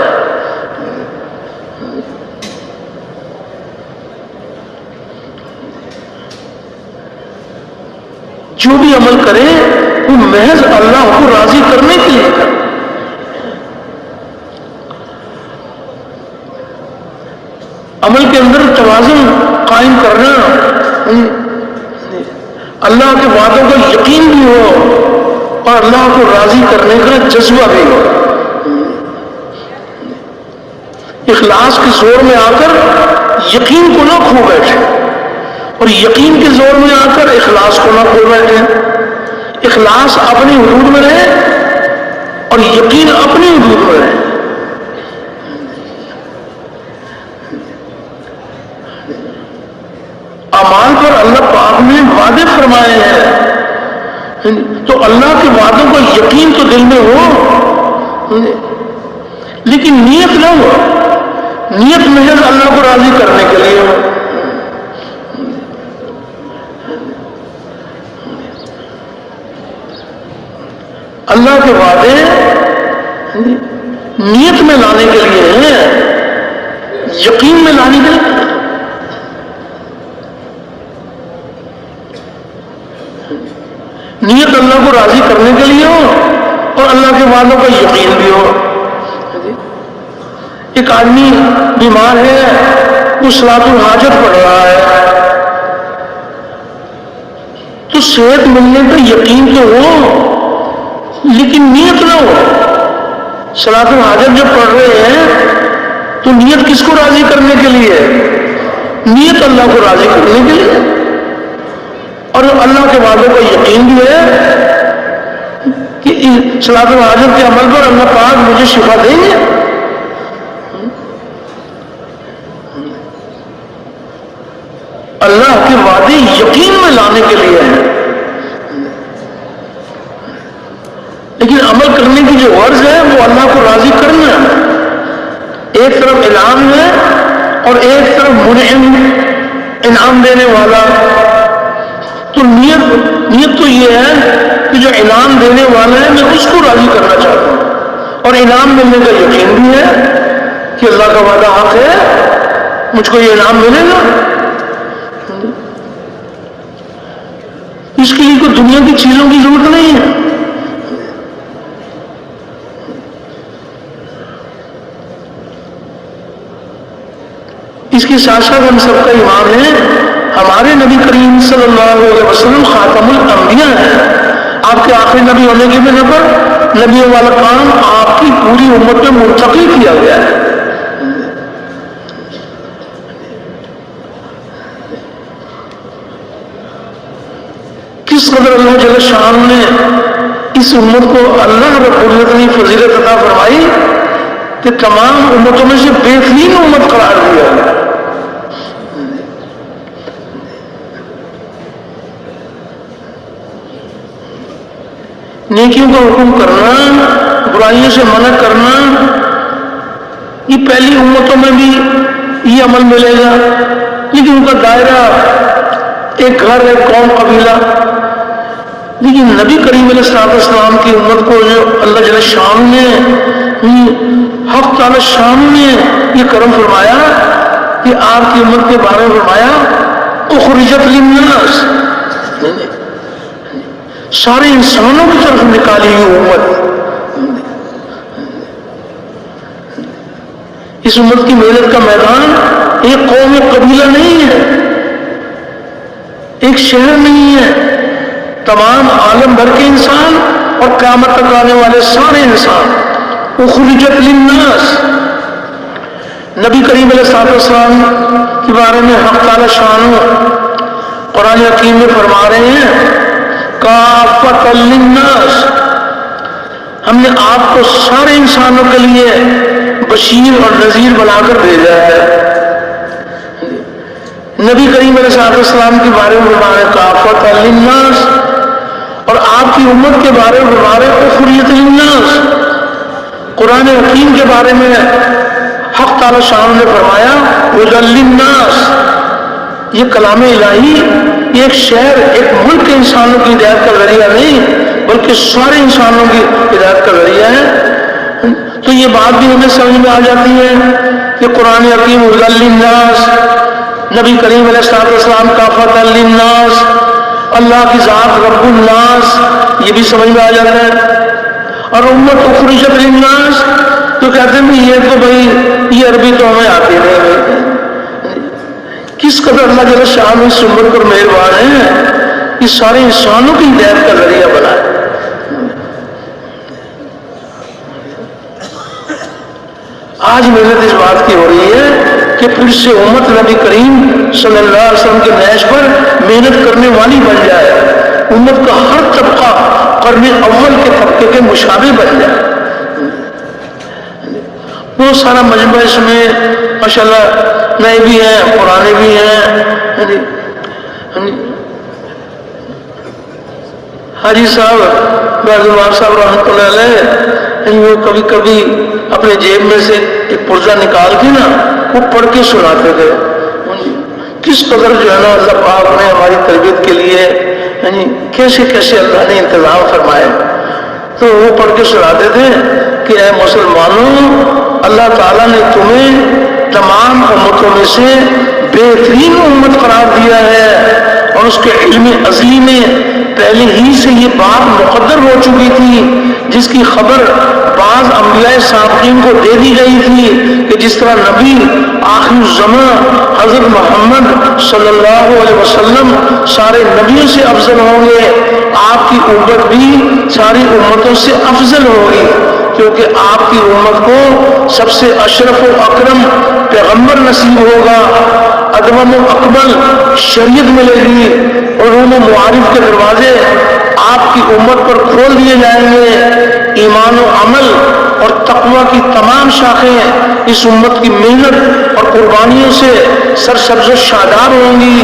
جو بھی عمل کرے وہ محض اللہ کو راضی کرنے کے لیے کرے۔ عمل کے اندر توازن قائم کرنا، اللہ کے وعدوں کا یقین بھی ہو اور اللہ کو راضی کرنے کا جذبہ بھی ہو. اخلاص کے زور میں آ کر یقین کو نہ کھو بیٹھے اور یقین کے زور میں آ کر اخلاص کو نہ کھو بیٹھے. اخلاص اپنی حدود میں رہے اور یقین اپنی حدود میں رہے. اعمال پر اللہ پاک نے وعدے فرمائے ہیں، تو اللہ کے وعدوں کا یقین تو دل میں ہو، لیکن نیت نہ ہو، نیت محض اللہ کو راضی کرنے کے لیے ہو. اللہ کے وعدے نیت میں لانے کے لیے ہیں، یقین میں لانے کے لیے. نیت اللہ کو راضی کرنے کے لیے ہو اور اللہ کے وعدوں کا یقین بھی ہو. ایک آدمی بیمار ہے، وہ صلاۃ الحاجت پڑھ رہا ہے، تو صحت ملنے کا یقین تو ہو لیکن نیت نہ ہو. صلاۃ الحاجت جب پڑھ رہے ہیں تو نیت کس کو راضی کرنے کے لیے؟ نیت اللہ کو راضی کرنے کے لیے. اور اللہ کے وعدوں کا یقین بھی ہے کہ صلاۃ الحاجت کے عمل پر اللہ پاک مجھے شفا دیں گے. اللہ کے وعدے یقین میں لانے کے لیے ہیں، لیکن عمل کرنے کی جو غرض ہے وہ اللہ کو راضی کرنا ہے. ایک طرف اعلان ہے اور ایک طرف منعم، انعام دینے والا. تو نیت تو یہ ہے کہ جو انعام دینے والا ہے میں اس کو راضی کرنا چاہتا ہوں، اور انعام ملنے کا یقین بھی ہے کہ اللہ کا وعدہ حق ہے، مجھ کو یہ انعام ملے گا. اس کے لیے کوئی دنیا کی چیزوں کی ضرورت نہیں ہے. اس کے ساتھ ساتھ ہم سب کا ایمان ہے ہمارے نبی کریم صلی اللہ علیہ وسلم خاتم الانبیاء ہیں. آپ کے آخری نبی ہونے کی بنا پر نبیوں والا کام آپ کی پوری امت میں منتقل کیا گیا ہے. کس قدر اللہ جل شان نے اس امت کو اللہ رب العزت نے فضیلت عطا فرمائی کہ تمام امتوں میں سے بہترین امت قرار دیا ہے. نیکیوں کا حکم کرنا، برائیوں سے منع کرنا، یہ پہلی امتوں میں بھی یہ عمل ملے گا، لیکن ان کا دائرہ ایک گھر، ایک قوم، قبیلہ. لیکن نبی کریم علیہ السلام کی امت کو جو اللہ جل شان نے، حق تعالی شان نے یہ کرم فرمایا کہ آپ کی امت کے بارے میں فرمایا اخرجت للناس، سارے انسانوں کی طرف نکالی ہوئی امت. اس امت کی محنت کا میدان ایک قوم، ایک قبیلہ نہیں ہے، ایک شہر نہیں ہے. تمام عالم بھر کے انسان اور قیامت تک آنے والے سارے انسان. اخرجت للناس، نبی کریم علیہ السلام کے بارے میں حق تعالی شان قرآن حکیم میں فرما رہے ہیں کافۃ للناس، ہم نے آپ کو سارے انسانوں کے لیے بشیر اور نذیر بنا کر بھیجا ہے. نبی کریم علیہ السلام کے بارے میں فرما رہے ہیں کافۃ للناس، اور آپ کی امت کے بارے میں فرما رہے ہیں اخرجت للناس. قرآن حکیم کے بارے میں حق تعالی شان نے فرمایا ھدی للناس. یہ کلام الہی ایک شہر، ایک ملک کے انسانوں کی ہدایت کا ذریعہ نہیں بلکہ سارے انسانوں کی ہدایت کا ذریعہ ہے. تو یہ بات بھی ہمیں سمجھ میں آ جاتی ہے کہ قرآن حکیم ھدی للناس، نبی کریم علیہ السلام کافۃ للناس، اللہ کی ذات رب الناس، یہ بھی سمجھ میں آ جاتا ہے. اور امت اخرجت للناس تو کہتے ہیں یہ تو بھائی یہ عربی تو ہمیں آتی نہیں. کس قدر اللہ جل شان اس امت پر مہربان ہے، اس سارے انسانوں کی ہدایت کا ذریعہ بنا ہے۔ آج محنت اس بات کی ہو رہی ہے کہ پھر سے امت نبی کریم صلی اللہ علیہ وسلم کے نہج پر محنت کرنے والی بن جائے، امت کا ہر طبقہ قرن اول کے طبقے کے مشابہ بن جائے۔ بہت سارا مجمع اس میں ماشاءاللہ نئے بھی ہیں، پرانے بھی ہیں۔ حاجی صاحب بیضوار صاحب رحمۃ اللہ علیہ، وہ کبھی کبھی اپنے جیب میں سے ایک پرزہ نکال کے نا وہ پڑھ کے سناتے تھے۔ کس قدر جو ہے نا اللہ پاک نے ہماری تربیت کے لیے کیسے کیسے اللہ نے انتظام فرمائے۔ تو وہ پڑھ کے سناتے تھے کہ اے مسلمانوں، اللہ تعالیٰ نے تمہیں تمام امتوں میں سے بہترین امت قرار دیا ہے، اور اس کے علم ازلی میں پہلے ہی سے یہ بات مقدر ہو چکی تھی، جس کی خبر بعض انبیاء سابقین کو دے دی گئی تھی کہ جس طرح نبی آخر الزمان حضرت محمد صلی اللہ علیہ وسلم سارے نبیوں سے افضل ہوں گے، آپ کی امت بھی ساری امتوں سے افضل ہوگی، کیونکہ آپ کی امت کو سب سے اشرف و اکرم پیغمبر نصیب ہوگا، ادوم و اکمل شریعت ملے گی، علوم و معارف کے دروازے آپ کی امت پر کھول دیے جائیں گے، ایمان و عمل اور تقوی کی تمام شاخیں اس امت کی محنت اور قربانیوں سے سرسبز و شاداب ہوں گی،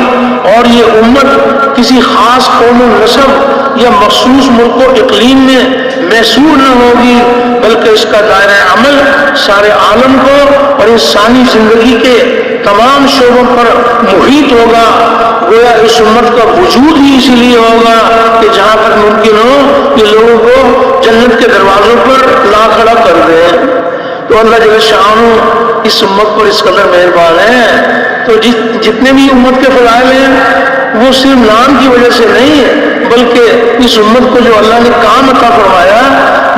اور یہ امت کسی خاص قوم و نسب یا مخصوص ملک و اقلیم میں محصور نہ ہوگی، بلکہ اس کا دائرہ عمل سارے عالم کو اور انسانی زندگی کے تمام شعبوں پر محیط ہوگا۔ گویا اس امت کا وجود ہی اسی لیے ہوگا کہ جہاں تک ممکن ہو کہ لوگوں کو جنت کے دروازوں پر لا کھڑا کر دیں۔ تو اللہ جل شانہ اس امت پر اس قدر مہربان ہے۔ تو جتنے بھی امت کے فضائل ہیں وہ صرف نام کی وجہ سے نہیں، بلکہ اس امت کو جو اللہ نے کام عطا فرمایا،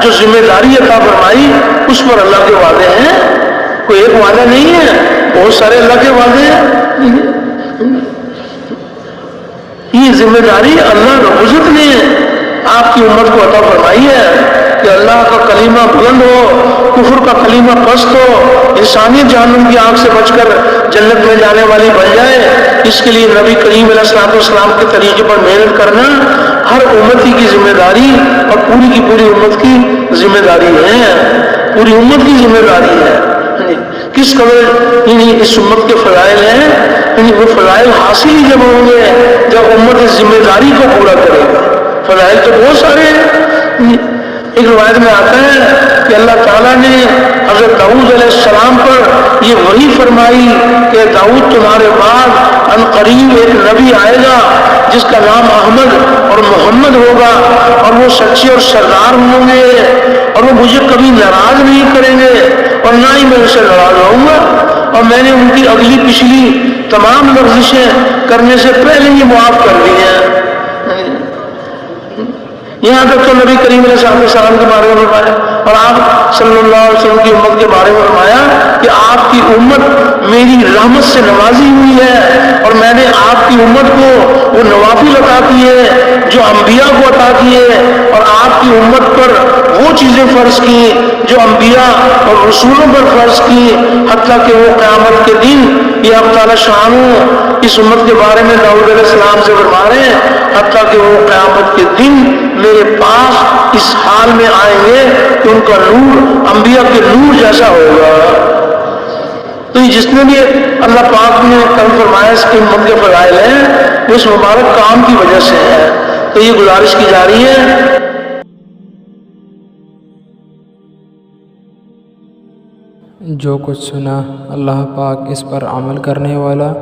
جو ذمہ داری عطا فرمائی، اس پر اللہ کے وعدے ہیں۔ کوئی ایک وعدہ نہیں ہے، بہت سارے اللہ کے وعدے ہیں۔ یہ ذمہ داری اللہ رب العزت نے آپ کی امت کو عطا فرمائی ہے کہ اللہ کا کلمہ بلند ہو، کفر کا کلمہ پست ہو، انسانیت جہنم کی آگ سے بچ کر جنت میں جانے والی بن جائے۔ اس کے لیے نبی کریم علیہ الصلوۃ والسلام کے طریقے پر محنت کرنا ہر امتی کی ذمہ داری اور پوری کی پوری امت کی ذمہ داری ہے، پوری امت کی ذمہ داری ہے۔ کس قدر اس امت کے فضائل ہیں، وہ فضائل حاصل ہی جب ہوں گے جب امت اس ذمہ داری کو پورا کرے گا۔ فضائل تو بہت سارے ہیں۔ ایک روایت میں آتا ہے کہ اللہ تعالیٰ نے حضرت داؤد علیہ السلام پر یہ وحی فرمائی کہ داؤد تمہارے بعد ان قریب ایک نبی آئے گا جس کا نام احمد اور محمد ہوگا، اور وہ سچے اور سردار ہوں گے، اور وہ مجھے کبھی ناراض نہیں کریں گے اور نہ ہی میں ان سے ناراض ہوں گا، اور میں نے ان کی اگلی پچھلی تمام لغزشیں کرنے سے پہلے ہی معاف کر دی ہیں۔ یہاں تک تو نبی کریم علیہ السلام کے بارے میں فرمایا، اور آپ صلی اللہ علیہ وسلم کی امت کے بارے میں فرمایا کہ آپ کی امت میری رحمت سے نوازی ہوئی ہے، اور میں نے آپ کی امت کو وہ نوافل عطا کیے جو انبیاء کو عطا کیے، اور آپ کی امت پر وہ چیزیں فرض کی جو انبیاء اور رسولوں پر فرض کی، حتیٰ کہ وہ قیامت کے دن یہ اللہ تعالیٰ شانہ اس امت کے بارے میں داؤد علیہ السلام سے فرما رہے ہیں، حتیٰ کہ وہ قیامت کے دن میرے پاس اس حال میں آئیں گے کہ ان کا نور انبیاء کے نور جیسا ہوگا۔ تو یہ جتنے بھی اللہ پاک نے کم فرمایا اس کی امت کے فضائل ہیں، وہ اس مبارک کام کی وجہ سے ہے۔ تو یہ گزارش کی جا رہی ہے جو کچھ سنا اللہ پاک اس پر عمل کرنے والا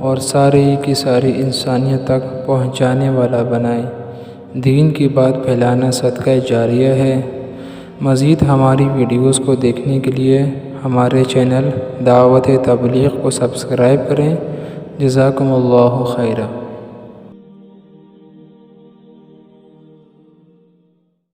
اور ساری کی ساری انسانیت تک پہنچانے والا بنائے۔ دین کی بات پھیلانا صدقہ جاریہ ہے۔ مزید ہماری ویڈیوز کو دیکھنے کے لیے ہمارے چینل دعوت تبلیغ کو سبسکرائب کریں۔ جزاکم اللہ خیرہ۔